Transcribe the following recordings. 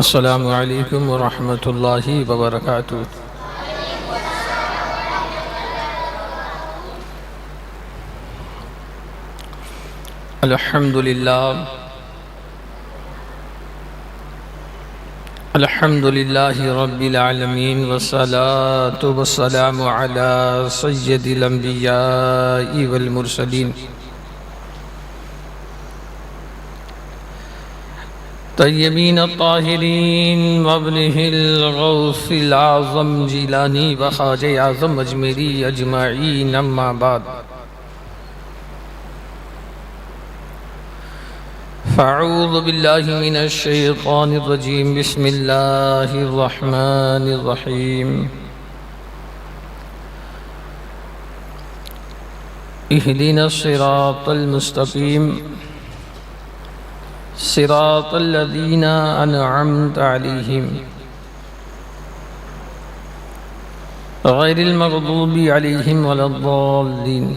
السلام علیکم ورحمۃ اللہ وبرکاتہ۔ الحمدللہ رب العالمین والصلاة والسلام علی سید الانبیاء والمرسلین طیبین الطاہرین وابنہ الغوث العظم جیلانی وخواجہ اعظم اجمیری اجمعین، اما بعد فاعوذ باللہ من الشیطان الرجیم، بسم اللہ الرحمن الرحیم۔ اہدنا الصراط المستقیم صراط الذین انعمت علیہم غیر المغضوب علیہم ولا الضالین۔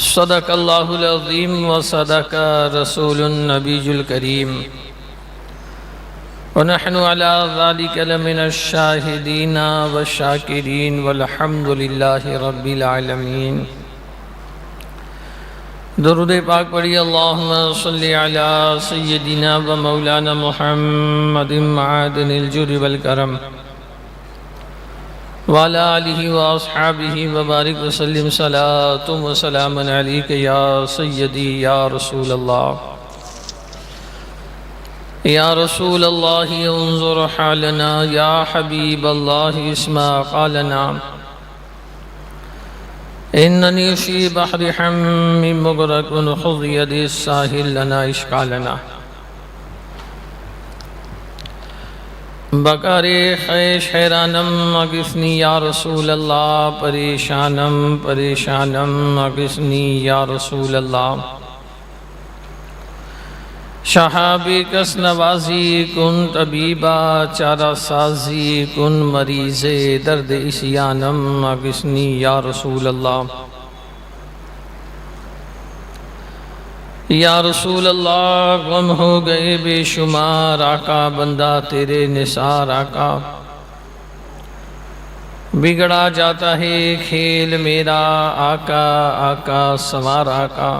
صدق اللہ العظیم وصدق رسول النبی الکریم، ونحن علی ذلک لمن الشاہدین والشاکرین والحمد للہ رب العالمین۔ درود پاک پڑھی، اللہم صلی علی سیدنا و مولانا محمد معدن الجود والکرم وعلی آلہ واصحابہ وبارک وسلم، صلاۃ و سلام علیک یا سیدی یا رسول اللہ۔ یا رسول اللہ انظر حالنا، یا حبیب اللہ اسمع قالنا، اننی فی بحر حم مغرق خذ ید الساحل لنا اشکالنا۔ بکار خیش حیرانم اغثنی یا رسول اللہ، پریشانم پریشانم اغثنی یا رسول اللہ۔ شہاب کس نوازی کن طبیبا، چارہ سازی کن مریض درد عصیانم اغثنی یا رسول اللہ۔ یا رسول اللہ غم ہو گئے بے شمار، آقا بندہ تیرے نثار آقا، بگڑا جاتا ہے کھیل میرا، آقا آقا سوار آقا،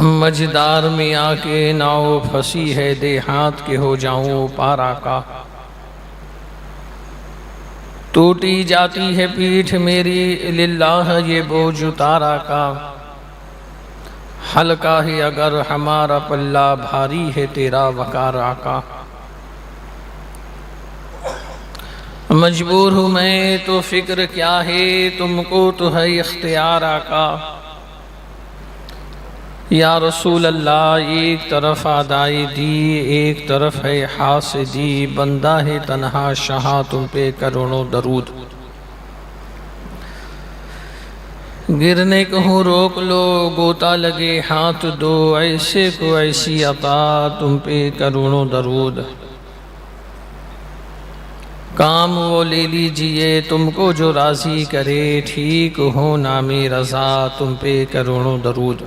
مجدار میں آ کے ناؤ پھنسی ہے، دے ہاتھ کے ہو جاؤں پار آقا، ٹوٹی جاتی ہے پیٹھ میری، للہ یہ بوجھ اتار آقا، ہلکا ہے اگر ہمارا پلہ، بھاری ہے تیرا وقار آقا، مجبور ہوں میں تو فکر کیا ہے، تم کو تو ہے اختیار آقا۔ یا رسول اللہ ایک طرف آدائی دی، ایک طرف ہے حاسدی، بندہ ہے تنہا شاہ تم پہ کروڑوں درود، گرنے کہوں روک لو گوتا لگے ہاتھ دو، ایسے کو ایسی عطا تم پہ کروڑوں درود، کام وہ لے لیجئے تم کو جو راضی کرے، ٹھیک ہو نام رضا تم پہ کروڑوں درود۔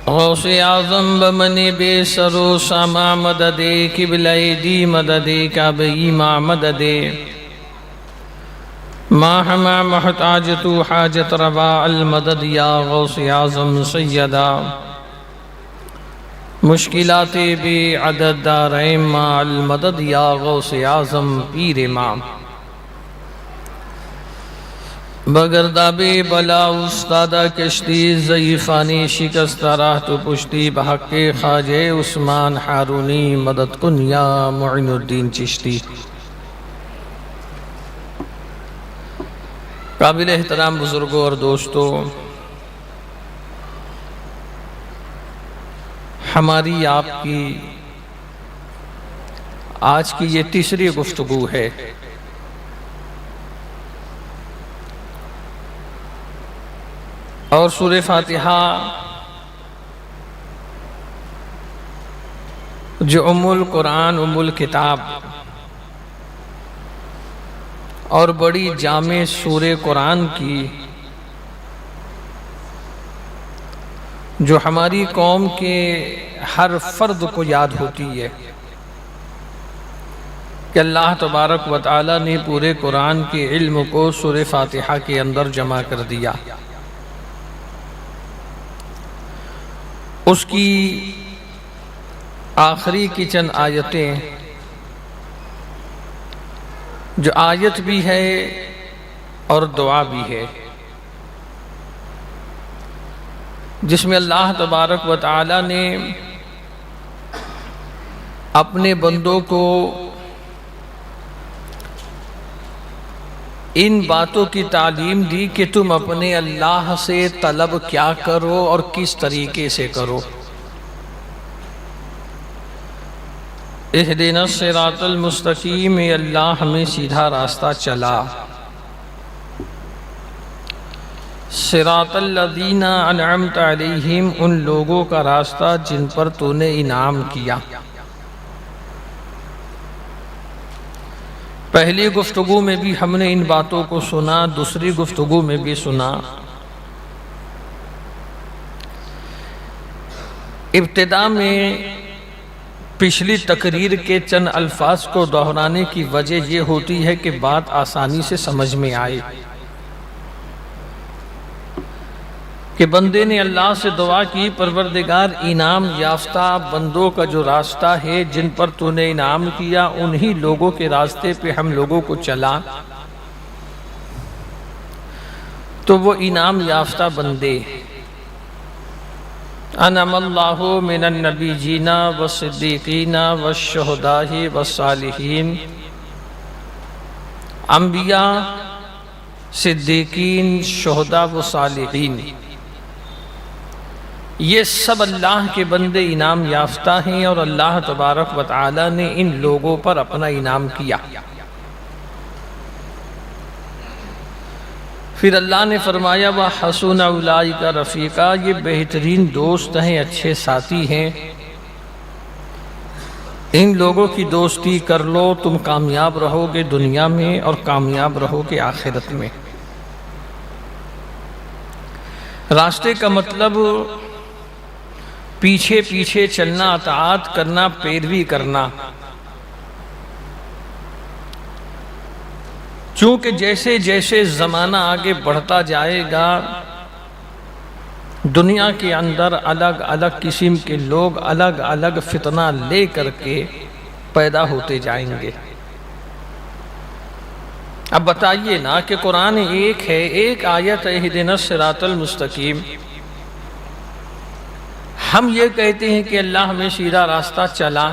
غوث اعظم بمن بے سر و ساما مددے، قبلہ دی مددے، کعبہ ماں مددے، ما ہما محتاج تو حاجت روا المدد، یا غوث اعظم سیدہ مشکلات بے عدد دارین ماں المدد، یا غوث اعظم پیر ماں، بگردہ بے بلا استادہ کشتی، ضعیفانی شکست راہ تو پشتی، بحق خواجہ عثمان ہارونی مدد کن یا معین الدین چشتی۔ قابل احترام بزرگوں اور دوستوں، ہماری آپ کی آج کی یہ تیسری گفتگو ہے۔ اور سورہ فاتحہ جو ام القرآن ام الکتاب اور بڑی جامع سورہ قرآن کی جو ہماری قوم کے ہر فرد کو یاد ہوتی ہے کہ اللہ تبارک و تعالی نے پورے قرآن کے علم کو سورہ فاتحہ کے اندر جمع کر دیا۔ اس کی آخری کی چند آیتیں، جو آیت بھی ہے اور دعا بھی ہے، جس میں اللہ تبارک و تعالی نے اپنے بندوں کو ان باتوں کی تعلیم دی کہ تم اپنے اللہ سے طلب کیا کرو اور کس طریقے سے کرو۔ اہدنا الصراط المستقیم، اے اللہ ہمیں سیدھا راستہ چلا۔ صراط الذین انعمت علیہم، ان لوگوں کا راستہ جن پر تو نے انعام کیا۔ پہلی گفتگو میں بھی ہم نے ان باتوں کو سنا، دوسری گفتگو میں بھی سنا۔ ابتدا میں پچھلی تقریر کے چند الفاظ کو دہرانے کی وجہ یہ ہوتی ہے کہ بات آسانی سے سمجھ میں آئے، کہ بندے نے اللہ سے دعا کی، پروردگار انعام یافتہ بندوں کا جو راستہ ہے جن پر تو نے انعام کیا، انہی لوگوں کے راستے پہ ہم لوگوں کو چلا، تو وہ انعام یافتہ بندے انعم اللہ من النبیین والصدیقین والشہداء والصالحین، انبیاء، صدیقین، شہداء و صالحین، یہ سب اللہ کے بندے انعام یافتہ ہیں، اور اللہ تبارک و تعالی نے ان لوگوں پر اپنا انعام کیا۔ پھر اللہ نے فرمایا وَحَسُنَ أُولَئِكَ رَفِيقًا، یہ بہترین دوست ہیں، اچھے ساتھی ہیں، ان لوگوں کی دوستی کر لو، تم کامیاب رہو گے دنیا میں اور کامیاب رہو گے آخرت میں۔ راستے کا مطلب پیچھے پیچھے چلنا، اطاعت کرنا، پیروی کرنا۔ چونکہ جیسے جیسے زمانہ آگے بڑھتا جائے گا، دنیا کے اندر الگ الگ قسم کے لوگ الگ الگ فتنہ لے کر کے پیدا ہوتے جائیں گے۔ اب بتائیے نا کہ قرآن ایک ہے، ایک آیت اہدنا الصراط المستقیم، ہم یہ کہتے ہیں کہ اللہ ہمیں سیدھا راستہ چلا،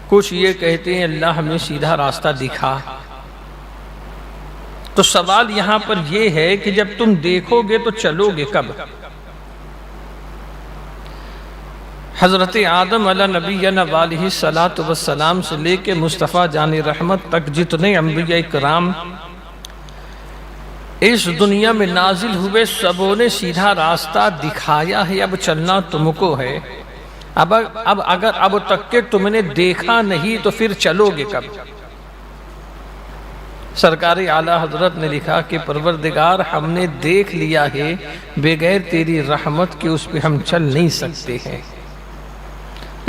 کچھ یہ کہتے ہیں اللہ ہمیں سیدھا راستہ دکھا۔ تو سوال یہاں پر یہ ہے کہ جب تم دیکھو گے تو چلو گے کب؟ حضرت آدم علیہ نبینا علیہ السلام سے لے کے مصطفیٰ جان رحمت تک جتنے انبیاء کرام اس دنیا میں نازل ہوئے، سبوں نے سیدھا راستہ دکھایا ہے، اب چلنا تم کو ہے۔ اب اگر اب تک کہ تم نے دیکھا نہیں تو پھر چلو گے کب؟ سرکار اعلیٰ حضرت نے لکھا کہ پروردگار ہم نے دیکھ لیا ہے، بغیر تیری رحمت کے اس پہ ہم چل نہیں سکتے ہیں،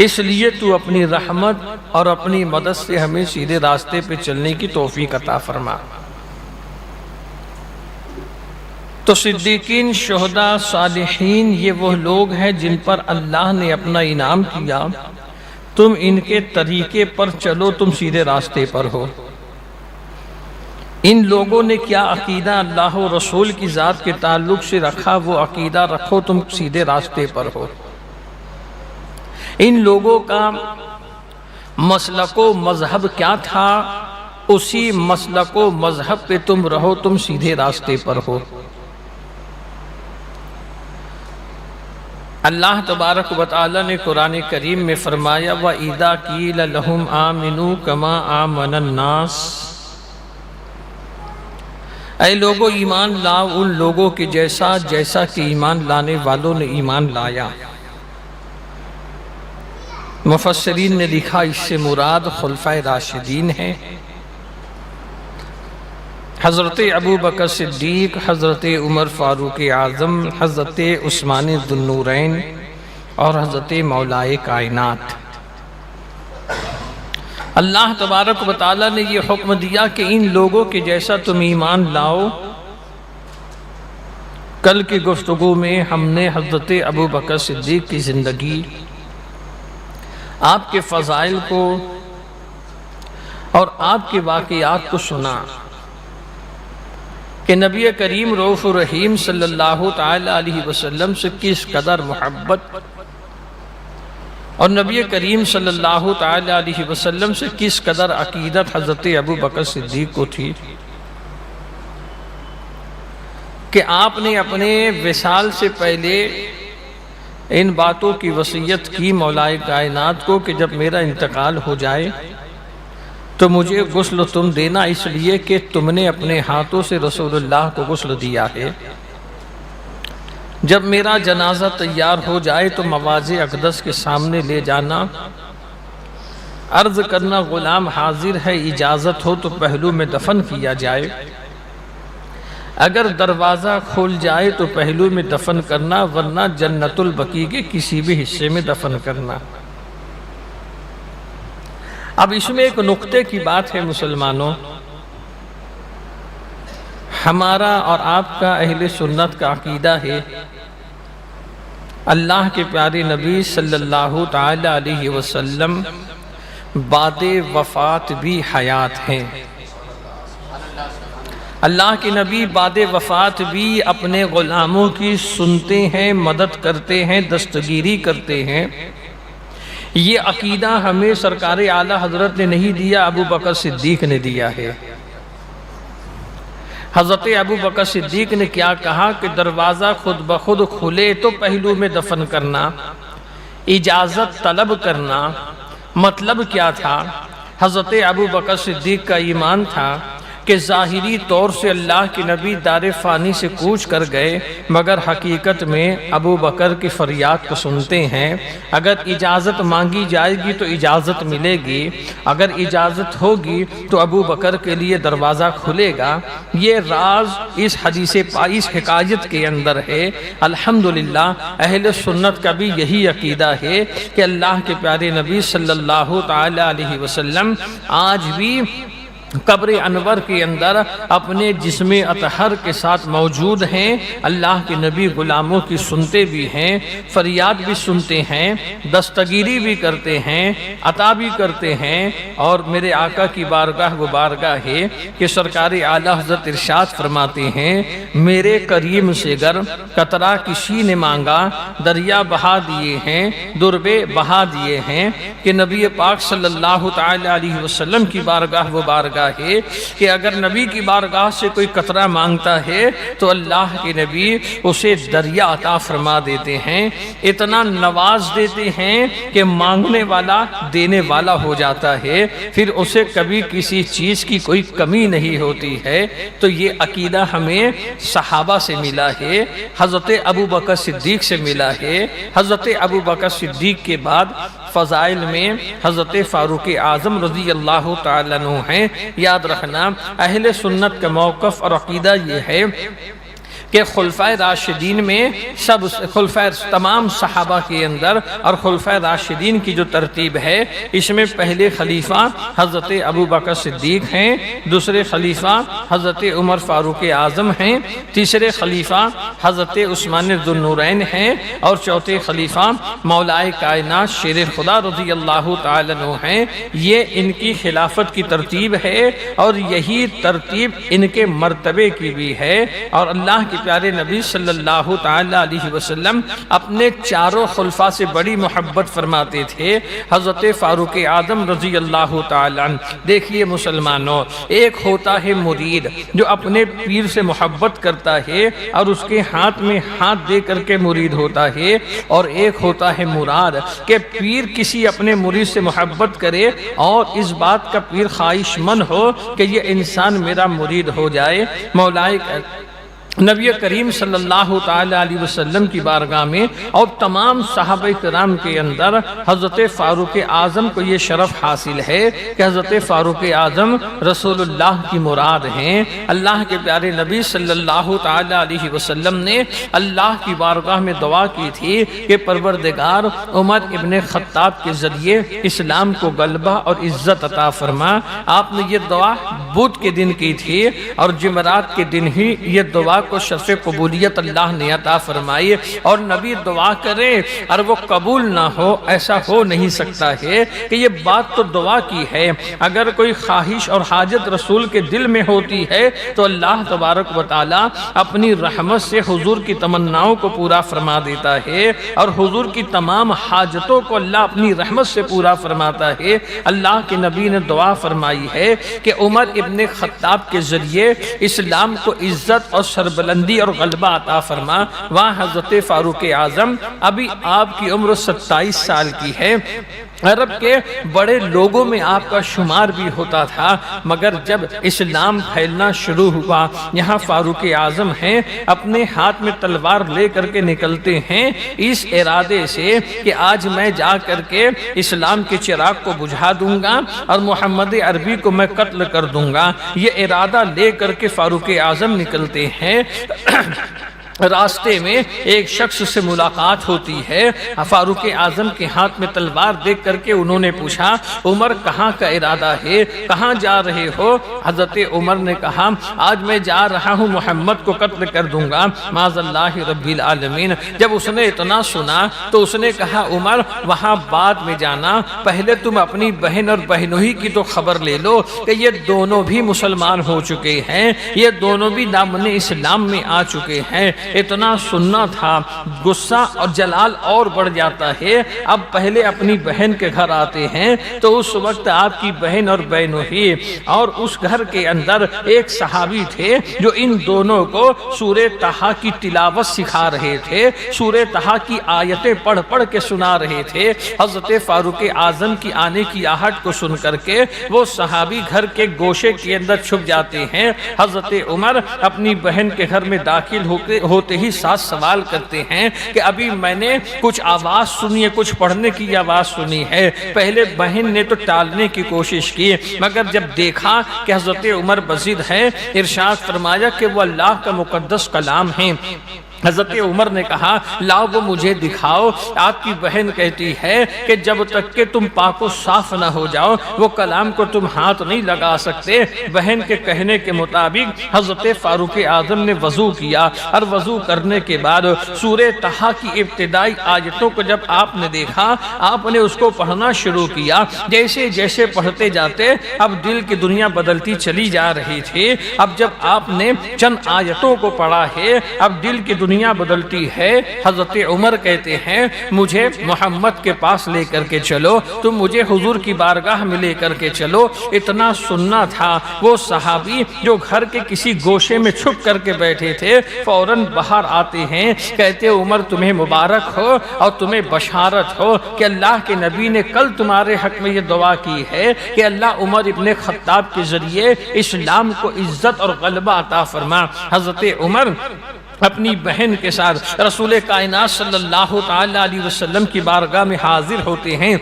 اس لیے تو اپنی رحمت اور اپنی مدد سے ہمیں سیدھے راستے پہ چلنے کی توفیق عطا فرما۔ تو صدیقین، شہداء، صالحین، یہ وہ لوگ ہیں جن پر اللہ نے اپنا انعام کیا، تم ان کے طریقے پر چلو، تم سیدھے راستے پر ہو۔ ان لوگوں نے کیا عقیدہ اللہ و رسول کی ذات کے تعلق سے رکھا، وہ عقیدہ رکھو، تم سیدھے راستے پر ہو۔ ان لوگوں کا مسلک و مذہب کیا تھا، اسی مسلک و مذہب پہ تم رہو، تم سیدھے راستے پر ہو۔ اللہ تبارک و تعالی نے قرآن کریم میں فرمایا وَإِذَا قِيلَ لَهُمْ آمِنُوا كَمَا آمَنَ النَّاسِ، اے لوگوں ایمان لاؤ ان لوگوں کے جیسا کہ ایمان لانے والوں نے ایمان لایا۔ مفسرین نے لکھا اس سے مراد خلفائے راشدین ہیں، حضرت ابو بکر صدیق، حضرت عمر فاروق اعظم، حضرت عثمان ذو النورین اور حضرت مولائے کائنات۔ اللہ تبارک و تعالیٰ نے یہ حکم دیا کہ ان لوگوں کے جیسا تم ایمان لاؤ۔ کل کی گفتگو میں ہم نے حضرت ابو بکر صدیق کی زندگی، آپ کے فضائل کو اور آپ کے واقعات کو سنا کہ نبی کریم رؤوف الرحیم صلی اللہ تعالی علیہ وسلم سے کس قدر محبت اور نبی کریم صلی اللہ تعالی علیہ وسلم سے کس قدر عقیدت حضرت ابو بکر صدیق کو تھی کہ آپ نے اپنے وصال سے پہلے ان باتوں کی وصیت کی مولائے کائنات کو کہ جب میرا انتقال ہو جائے تو مجھے غسل تم دینا، اس لیے کہ تم نے اپنے ہاتھوں سے رسول اللہ کو غسل دیا ہے۔ جب میرا جنازہ تیار ہو جائے تو مواضع اقدس کے سامنے لے جانا، عرض کرنا غلام حاضر ہے، اجازت ہو تو پہلو میں دفن کیا جائے، اگر دروازہ کھول جائے تو پہلو میں دفن کرنا، ورنہ جنت البقیع کے کسی بھی حصے میں دفن کرنا۔ اب اس میں ایک نقطے کی بات ہے مسلمانوں، ہمارا اور آپ کا اہل سنت کا عقیدہ ہے اللہ کے پیارے نبی صلی اللہ تعالی علیہ وسلم بعد وفات بھی حیات ہیں۔ اللہ کے نبی بعد وفات بھی اپنے غلاموں کی سنتے ہیں، مدد کرتے ہیں، دستگیری کرتے ہیں۔ یہ عقیدہ ہمیں سرکار اعلیٰ حضرت نے نہیں دیا، ابو بکر صدیق نے دیا ہے۔ حضرت ابو بکر صدیق نے کیا کہا کہ دروازہ خود بخود کھلے تو پہلو میں دفن کرنا، اجازت طلب کرنا۔ مطلب کیا تھا؟ حضرت ابو بکر صدیق کا ایمان تھا کہ ظاہری طور سے اللہ کے نبی دار فانی سے کوچ کر گئے، مگر حقیقت میں ابو بکر کی فریاد کو سنتے ہیں۔ اگر اجازت مانگی جائے گی تو اجازت ملے گی، اگر اجازت ہوگی تو ابو بکر کے لیے دروازہ کھلے گا۔ یہ راز اس حدیث اس حکایت کے اندر ہے۔ الحمدللہ اہل سنت کا بھی یہی عقیدہ ہے کہ اللہ کے پیارے نبی صلی اللہ تعالی علیہ وسلم آج بھی قبر انور کے اندر اپنے جسم اطہر کے ساتھ موجود ہیں۔ اللہ کے نبی غلاموں کی سنتے بھی ہیں، فریاد بھی سنتے ہیں، دستگیری بھی کرتے ہیں، عطا بھی کرتے ہیں۔ اور میرے آقا کی بارگاہ وہ بارگاہ ہے کہ سرکار اعلیٰ حضرت ارشاد فرماتے ہیں، میرے کریم سے گر قطرہ کسی نے مانگا، دریا بہا دیے ہیں، دربے بہا دیے ہیں۔ کہ نبی پاک صلی اللہ تعالی علیہ وسلم کی بارگاہ وہ بارگاہ ہے کہ اگر نبی کی بارگاہ سے کوئی قطرہ مانگتا ہے تو اللہ کے نبی اسے دریا عطا فرما دیتے ہیں، اتنا نواز دیتے ہیں کہ مانگنے والا دینے والا ہو جاتا ہے، پھر اسے کبھی کسی چیز کی کوئی کمی نہیں ہوتی ہے۔ تو یہ عقیدہ ہمیں صحابہ سے ملا ہے، حضرت ابو بکر صدیق سے ملا ہے۔ حضرت ابو بکر صدیق کے بعد فضائل میں حضرت فاروق اعظم رضی اللہ تعالیٰ عنہ ہیں۔ یاد رکھنا اہل سنت کا موقف اور عقیدہ یہ ہے کہ خلفائے راشدین میں تمام صحابہ کے اندر اور خلفائے راشدین کی جو ترتیب ہے، اس میں پہلے خلیفہ حضرت ابو بکر صدیق ہیں، دوسرے خلیفہ حضرت عمر فاروق اعظم ہیں، تیسرے خلیفہ حضرت عثمان ذو النورین ہیں، اور چوتھے خلیفہ مولائے کائنات شیر خدا رضی اللہ تعالیٰ عنہ ہیں۔ یہ ان کی خلافت کی ترتیب ہے اور یہی ترتیب ان کے مرتبے کی بھی ہے۔ اور اللہ کی پیارے نبی صلی اللہ تعالی علیہ وسلم اپنے چاروں خلفاء سے بڑی محبت فرماتے تھے۔ حضرت فاروق اعظم رضی اللہ تعالی عنہ، دیکھیے مسلمانوں، ایک ہوتا ہے مرید جو اپنے پیر سے محبت کرتا ہے اور اس کے ہاتھ میں ہاتھ دے کر کے مرید ہوتا ہے، اور ایک ہوتا ہے مراد کہ پیر کسی اپنے مرید سے محبت کرے اور اس بات کا پیر خواہش مند ہو کہ یہ انسان میرا مرید ہو جائے۔ نبی کریم صلی اللہ تعالی علیہ وسلم کی بارگاہ میں اور تمام صحابہ کرام کے اندر حضرت فاروق اعظم کو یہ شرف حاصل ہے کہ حضرت فاروق اعظم رسول اللہ کی مراد ہیں۔ اللہ کے پیارے نبی صلی اللہ تعالی علیہ وسلم نے اللہ کی بارگاہ میں دعا کی تھی کہ پروردگار عمر ابن خطاب کے ذریعے اسلام کو غلبہ اور عزت عطا فرما۔ آپ نے یہ دعا بدھ کے دن کی تھی اور جمعرات کے دن ہی یہ دعا کو شرف قبولیت اللہ نے عطا فرمائی، اور نبی دعا کرے اور وہ قبول نہ ہو ایسا ہو نہیں سکتا ہے کہ یہ بات تو دعا کی ہے۔ اگر کوئی خواہش اور حاجت رسول کے دل میں ہوتی ہے تو اللہ تبارک و تعالی اپنی رحمت سے حضور کی تمناؤں کو پورا فرما دیتا ہے، اور حضور کی تمام حاجتوں کو اللہ اپنی رحمت سے پورا فرماتا ہے۔ اللہ کے نبی نے دعا فرمائی ہے کہ عمر ابن خطاب کے ذریعے اسلام کو عزت اور سربلندی اور غلبہ عطا فرما۔ وہاں حضرت فاروق اعظم ابھی آپ کی عمر 27 سال کی ہے۔ عرب کے بڑے لوگوں میں آپ کا شمار بھی ہوتا تھا، مگر جب اسلام پھیلنا شروع ہوا یہاں فاروق اعظم ہیں، اپنے ہاتھ میں تلوار لے کر کے نکلتے ہیں اس ارادے سے کہ آج میں جا کر کے اسلام کے چراغ کو بجھا دوں گا اور محمد عربی کو میں قتل کر دوں گا۔ یہ ارادہ لے کر کے فاروق اعظم نکلتے ہیں۔ راستے میں ایک شخص سے ملاقات ہوتی ہے، فاروق اعظم کے ہاتھ میں تلوار دیکھ کر کے انہوں نے پوچھا عمر کہاں کا ارادہ ہے، کہاں جا رہے ہو؟ حضرت عمر نے کہا آج میں جا رہا ہوں محمد کو قتل کر دوں گا معاذ اللہ رب العالمین۔ جب اس نے اتنا سنا تو اس نے کہا عمر وہاں بعد میں جانا، پہلے تم اپنی بہن اور بہنوئی کی تو خبر لے لو کہ یہ دونوں بھی مسلمان ہو چکے ہیں، یہ دونوں بھی دامن اسلام میں آ چکے ہیں۔ اتنا سننا تھا، غصہ اور جلال اور بڑھ جاتا ہے۔ اب پہلے اپنی بہن کے گھر آتے ہیں تو اس وقت آپ کی بہن اور بہنوئی اور اس گھر کے اندر ایک صحابی تھے جو ان دونوں کو سورہ طٰہٰ کی تلاوت سکھا رہے تھے، سورہ طٰہٰ کی آیتیں پڑھ پڑھ کے سنا رہے تھے۔ حضرت فاروق اعظم کی آنے کی آہٹ کو سن کر کے وہ صحابی گھر کے گوشے کے اندر چھپ جاتے ہیں۔ حضرت عمر اپنی بہن کے گھر میں داخل ہوتے ہی ساتھ سوال کرتے ہیں کہ ابھی میں نے کچھ آواز سنی ہے، کچھ پڑھنے کی آواز سنی ہے۔ پہلے بہن نے تو ٹالنے کی کوشش کی، مگر جب دیکھا کہ حضرت عمر بضد ہے، ارشاد فرمایا کہ وہ اللہ کا مقدس کلام ہے۔ حضرت عمر نے کہا لاؤ وہ مجھے دکھاؤ۔ آپ کی بہن کہتی ہے کہ جب تک کہ تم پاک و صاف نہ ہو جاؤ وہ کلام کو تم ہاتھ نہیں لگا سکتے۔ بہن کے کہنے کے مطابق حضرت فاروق اعظم نے وضو کیا، اور وضو کرنے کے بعد سورہ طٰہٰ کی ابتدائی آیتوں کو جب آپ نے دیکھا آپ نے اس کو پڑھنا شروع کیا۔ جیسے جیسے پڑھتے جاتے اب دل کی دنیا بدلتی چلی جا رہی تھی۔ اب جب آپ نے چند آیتوں کو پڑھا ہے اب دل کی دنیا بدلتی ہے۔ حضرت عمر کہتے ہیں مجھے محمد کے پاس لے کر کے چلو، تم مجھے حضور کی بارگاہ میں لے کر کے چلو۔ اتنا سننا تھا، وہ صحابی جو گھر کے کسی گوشے میں چھپ کر کے بیٹھے تھے فوراً باہر آتے ہیں، کہتے عمر تمہیں مبارک ہو اور تمہیں بشارت ہو کہ اللہ کے نبی نے کل تمہارے حق میں یہ دعا کی ہے کہ اللہ عمر ابن خطاب کے ذریعے اسلام کو عزت اور غلبہ عطا فرما۔ حضرت عمر اپنی بہن کے ساتھ رسول کائنات صلی اللہ تعالی علیہ وسلم کی بارگاہ میں حاضر ہوتے ہیں۔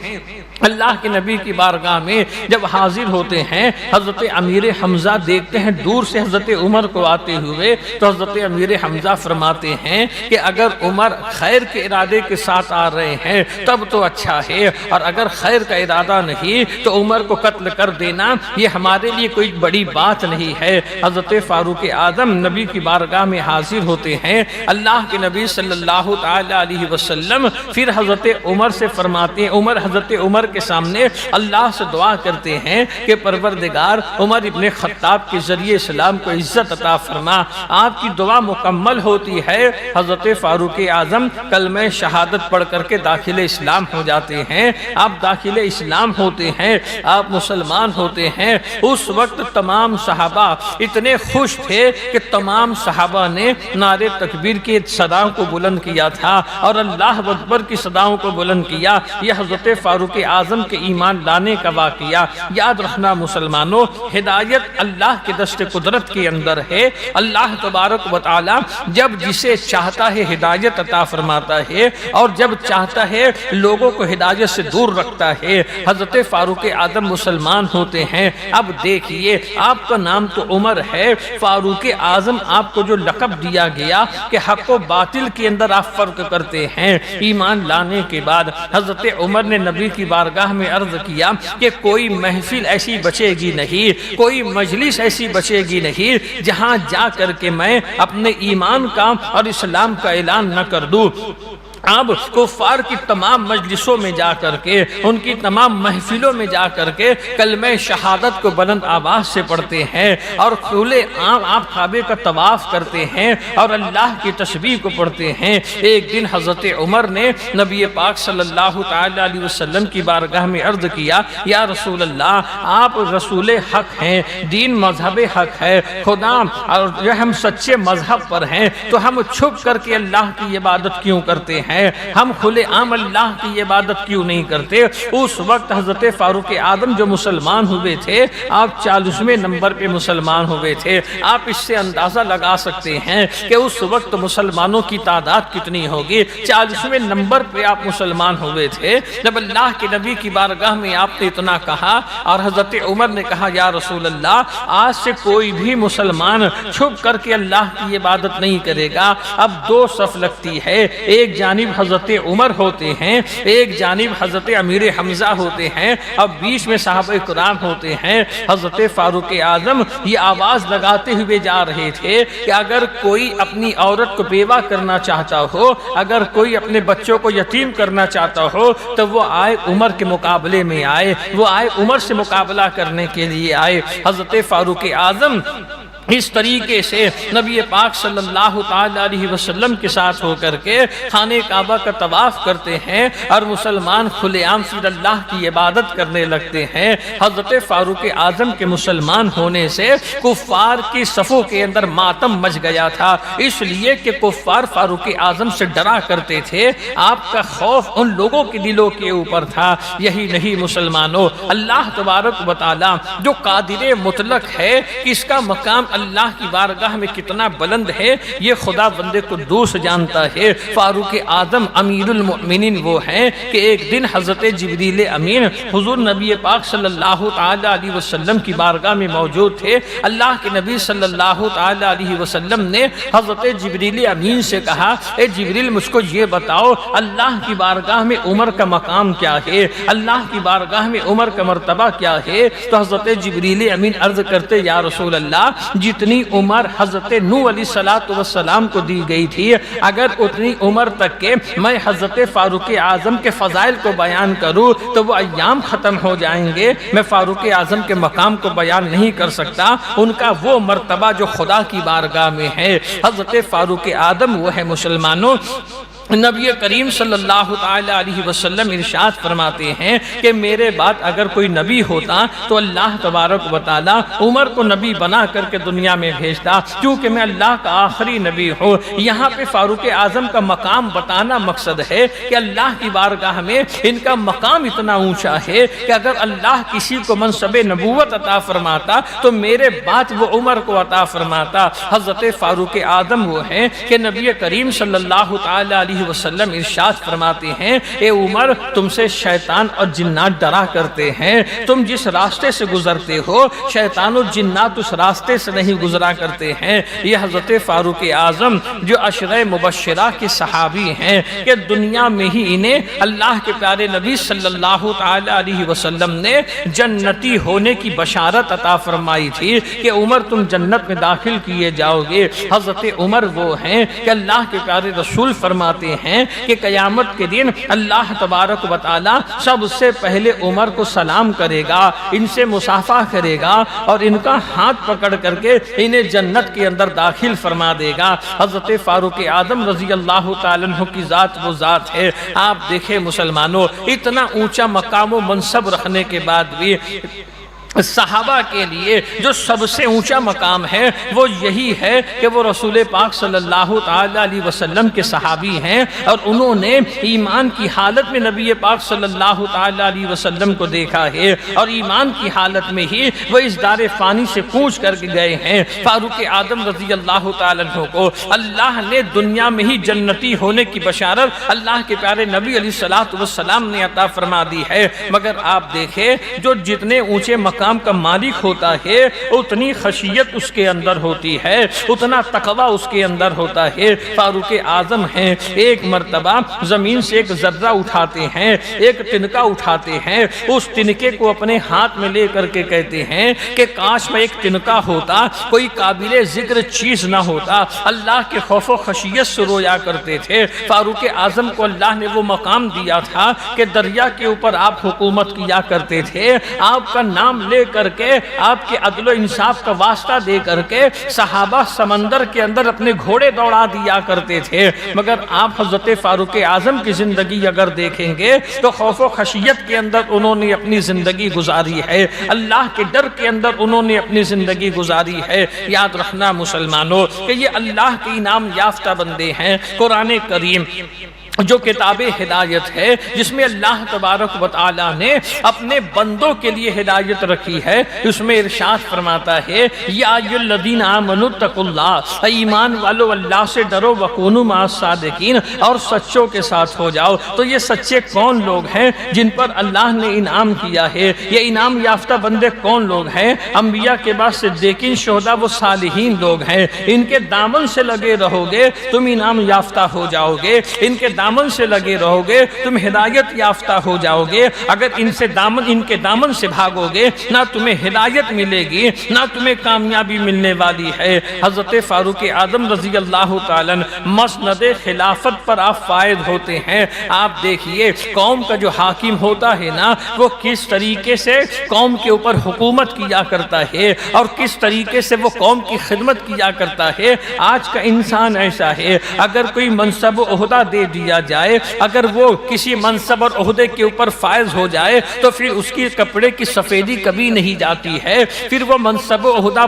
اللہ کے نبی کی بارگاہ میں جب حاضر ہوتے ہیں حضرت امیر حمزہ دیکھتے ہیں دور سے حضرت عمر کو آتے ہوئے، تو حضرت امیر حمزہ فرماتے ہیں کہ اگر عمر خیر کے ارادے کے ساتھ آ رہے ہیں تب تو اچھا ہے، اور اگر خیر کا ارادہ نہیں تو عمر کو قتل کر دینا یہ ہمارے لیے کوئی بڑی بات نہیں ہے۔ حضرت فاروق اعظم نبی کی بارگاہ میں حاضر ہوتے ہیں۔ اللہ کے نبی صلی اللہ تعالی علیہ وسلم پھر حضرت عمر سے فرماتے ہیں، حضرت عمر کے سامنے اللہ سے دعا کرتے ہیں کہ پروردگار عمر ابن خطاب کے ذریعے اسلام کو عزت عطا فرما۔ آپ کی دعا مکمل ہوتی ہے، حضرت فاروق اعظم کلمہ شہادت پڑھ کر کے داخل اسلام ہو جاتے ہیں۔ آپ داخل اسلام ہوتے ہیں، آپ مسلمان ہوتے ہیں۔ اس وقت تمام صحابہ اتنے خوش تھے کہ تمام صحابہ نے نعرے تکبیر کی صداؤں کو بلند کیا تھا اور اللہ اکبر کی صداؤں کو بلند کیا۔ یہ حضرت فاروق اعظم اعظم کے ایمان لانے کا واقعہ یاد رکھنا مسلمانوں، ہدایت اللہ کے دست قدرت کے اندر ہے۔ اللہ تبارک و تعالی جب جسے چاہتا ہے ہدایت عطا فرماتا ہے اور جب چاہتا ہے لوگوں کو ہدایت سے دور رکھتا ہے۔ حضرت فاروق اعظم مسلمان ہوتے ہیں۔ اب دیکھیے، آپ کا نام تو عمر ہے، فاروق اعظم آپ کو جو لقب دیا گیا کہ حق و باطل کے اندر آپ فرق کرتے ہیں، ایمان لانے کے بعد حضرت عمر نے نبی کی بارگاہ میں عرض کیا کہ کوئی محفل ایسی بچے گی نہیں، کوئی مجلس ایسی بچے گی نہیں جہاں جا کر کے میں اپنے ایمان کا اور اسلام کا اعلان نہ کر دوں۔ اب کفار کی تمام مجلسوں میں جا کر کے، ان کی تمام محفلوں میں جا کر کے کلمہ شہادت کو بلند آواز سے پڑھتے ہیں اور کھلے عام آپ کعبے کا طواف کرتے ہیں اور اللہ کی تسبیح کو پڑھتے ہیں۔ ایک دن حضرت عمر نے نبی پاک صلی اللہ تعالی علیہ وسلم کی بارگاہ میں عرض کیا، یا رسول اللہ، آپ رسول حق ہیں، دین مذہب حق ہے، خدا اور جو ہم سچے مذہب پر ہیں، تو ہم چھپ کر کے اللہ کی عبادت کیوں کرتے ہیں؟ ہم کھلے عام اللہ کی عبادت کیوں نہیں کرتے؟ اس وقت حضرت فاروق اعظم جو مسلمان ہوئے تھے، آپ 40ویں نمبر پہ مسلمان ہوئے تھے۔ آپ اس سے اندازہ لگا سکتے ہیں کہ اس وقت مسلمانوں کی تعداد کتنی ہوگی۔ 40ویں نمبر پہ آپ مسلمان ہوئے تھے جب اللہ کے نبی کی بارگاہ میں آپ نے اتنا کہا، اور حضرت عمر نے کہا، یا رسول اللہ، آج سے کوئی بھی مسلمان چھپ کر کے اللہ کی عبادت نہیں کرے گا۔ اب دو صف لگتی ہے، ایک جانب حضرت عمر ہوتے ہیں، ایک جانب حضرت امیر حمزہ ہوتے ہیں، اب بیچ میں صحابہ کرام ہوتے ہیں۔ حضرت فاروق اعظم یہ آواز لگاتے ہوئے جا رہے تھے کہ اگر کوئی اپنی عورت کو بیوہ کرنا چاہتا ہو، اگر کوئی اپنے بچوں کو یتیم کرنا چاہتا ہو، تو وہ آئے عمر کے مقابلے میں آئے، وہ آئے عمر سے مقابلہ کرنے کے لیے آئے۔ حضرت فاروق اعظم اس طریقے سے نبی پاک صلی اللہ تعالی علیہ وسلم کے ساتھ ہو کر کے خانہ کعبہ کا طواف کرتے ہیں اور مسلمان کھلے عام پھر اللہ کی عبادت کرنے لگتے ہیں۔ حضرت فاروق اعظم کے مسلمان ہونے سے کفار کی صفوں کے اندر ماتم مچ گیا تھا، اس لیے کہ کفار فاروق اعظم سے ڈرا کرتے تھے، آپ کا خوف ان لوگوں کے دلوں کے اوپر تھا۔ یہی نہیں مسلمانوں، اللہ تبارک و تعالی جو قادر مطلق ہے، اس کا مقام اللہ کی بارگاہ میں کتنا بلند ہے، یہ خدا بندے کو دوست جانتا ہے۔ فاروق اعظم امیر المؤمنین وہ ہیں کہ ایک دن حضرت جبریل امین حضور نبی پاک صلی اللہ تعالی علیہ وسلم کی بارگاہ میں موجود تھے۔ اللہ کے نبی صلی اللہ تعالی علیہ وسلم نے حضرت جبریل امین سے کہا، اے جبریل، مجھ کو یہ بتاؤ اللہ کی بارگاہ میں عمر کا مقام کیا ہے، اللہ کی بارگاہ میں عمر کا مرتبہ کیا ہے؟ تو حضرت جبریل امین عرض کرتے، یا رسول اللہ، جتنی عمر حضرت نوح علیہ السلام کو دی گئی تھی، اگر اتنی عمر تک کے میں حضرت فاروق اعظم کے فضائل کو بیان کروں تو وہ ایام ختم ہو جائیں گے، میں فاروق اعظم کے مقام کو بیان نہیں کر سکتا، ان کا وہ مرتبہ جو خدا کی بارگاہ میں ہے۔ حضرت فاروق اعظم وہ ہے مسلمانوں، نبی کریم صلی اللہ تعالی علیہ وسلم ارشاد فرماتے ہیں کہ میرے بعد اگر کوئی نبی ہوتا تو اللہ تبارک و تعالی عمر کو نبی بنا کر کے دنیا میں بھیجتا، کیونکہ میں اللہ کا آخری نبی ہوں۔ یہاں پہ فاروق اعظم کا مقام بتانا مقصد ہے کہ اللہ کی بارگاہ میں ان کا مقام اتنا اونچا ہے کہ اگر اللہ کسی کو منصب نبوت عطا فرماتا تو میرے بعد وہ عمر کو عطا فرماتا۔ حضرت فاروق اعظم وہ ہیں کہ نبی کریم صلی اللہ تعالی علیہ وسلم ارشاد فرماتے ہیں، اے عمر، تم سے شیطان اور جنات ڈرا کرتے ہیں، تم جس راستے سے گزرتے ہو شیطان اور جنات اس راستے سے نہیں گزرا کرتے ہیں۔ یہ حضرت فاروق اعظم جو عشرہ مبشرہ کے صحابی ہیں کہ دنیا میں ہی انہیں اللہ کے پیارے نبی صلی اللہ تعالی علیہ وسلم نے جنتی ہونے کی بشارت عطا فرمائی تھی کہ عمر تم جنت میں داخل کیے جاؤ گے۔ حضرت عمر وہ ہیں کہ اللہ کے پیارے رسول فرماتے ہیں کہ قیامت کے دن اللہ تبارک و تعالی سب سے پہلے عمر کو سلام کرے گا، ان سے مصافحہ کرے گا اور ان کا ہاتھ پکڑ کر کے انہیں جنت کے اندر داخل فرما دے گا۔ حضرت فاروق اعظم رضی اللہ تعالیٰ عنہ کی ذات وہ ذات ہے، آپ دیکھیں مسلمانوں، اتنا اونچا مقام و منصب رکھنے کے بعد بھی صحابہ کے لیے جو سب سے اونچا مقام ہے وہ یہی ہے کہ وہ رسول پاک صلی اللہ تعالی علیہ وسلم کے صحابی ہیں، اور انہوں نے ایمان کی حالت میں نبی پاک صلی اللہ تعالی علیہ وسلم کو دیکھا ہے، اور ایمان کی حالت میں ہی وہ اس دار فانی سے کوچ کر کے گئے ہیں۔ فاروق اعظم رضی اللہ تعالی عنہ کو اللہ نے دنیا میں ہی جنتی ہونے کی بشارت اللہ کے پیارے نبی علیہ الصلوۃ والسلام نے عطا فرما دی ہے، مگر آپ دیکھیں جو جتنے اونچے مقام کا مالک ہوتا ہے اتنی خشیت اس کے اندر ہوتی ہے، اتنا تقوی اس کے اندر ہوتا ہے۔ فاروق اعظم ہیں، ایک مرتبہ زمین سے ایک ذرہ اٹھاتے ہیں، ایک تنکا اٹھاتے ہیں، اس تنکے کو اپنے ہاتھ میں لے کر کے کہتے ہیں کہ کاش میں ایک تنکا ہوتا، کوئی قابل ذکر چیز نہ ہوتا، اللہ کے خوف و خشیت سے رویا کرتے تھے۔ فاروق اعظم کو اللہ نے وہ مقام دیا تھا کہ دریا کے اوپر آپ حکومت کیا کرتے تھے، آپ کا نام لے کر کے، آپ کے عدل و انصاف کا واسطہ دے کر کے صحابہ سمندر کے اندر اپنے گھوڑے دوڑا دیا کرتے تھے، مگر آپ حضرت فاروق اعظم کی زندگی اگر دیکھیں گے تو خوف و خشیت کے اندر انہوں نے اپنی زندگی گزاری ہے، اللہ کے ڈر کے اندر انہوں نے اپنی زندگی گزاری ہے۔ یاد رکھنا مسلمانوں کہ یہ اللہ کے انعام یافتہ بندے ہیں۔ قرآن کریم جو کتاب ہدایت ہے، جس میں اللہ تبارک و تعالی نے اپنے بندوں کے لیے ہدایت رکھی ہے، اس میں ارشاد فرماتا ہے یا ایھا الذین آمنوا اتقوا اللہ، ایمان والو اللہ سے ڈرو، وکونوا مع الصادقین، اور سچوں کے ساتھ ہو جاؤ۔ تو یہ سچے کون لوگ ہیں جن پر اللہ نے انعام کیا ہے؟ یہ انعام یافتہ بندے کون لوگ ہیں؟ انبیاء کے بعد صدیقین، شہداء و صالحین لوگ ہیں۔ ان کے دامن سے لگے رہو گے تم انعام یافتہ ہو جاؤ گے، ان کے دامن سے لگے رہو گے تم ہدایت یافتہ ہو جاؤ گے۔ اگر ان کے دامن سے بھاگو گے نہ تمہیں ہدایت ملے گی، نہ تمہیں کامیابی ملنے والی ہے۔ حضرت فاروق اعظم رضی اللہ تعالیٰ مسند خلافت پر آپ فائد ہوتے ہیں۔ آپ دیکھیے قوم کا جو حاکم ہوتا ہے نا، وہ کس طریقے سے قوم کے اوپر حکومت کیا کرتا ہے اور کس طریقے سے وہ قوم کی خدمت کیا کرتا ہے۔ آج کا انسان ایسا ہے، اگر کوئی منصب و عہدہ دے دیا جائے، اگر وہ کسی منصب اور عہدے کے اوپر فائز ہو جائے تو پھر اس کی کپڑے کی سفیدی کبھی نہیں جاتی ہے۔ پھر وہ منصب و عہدہ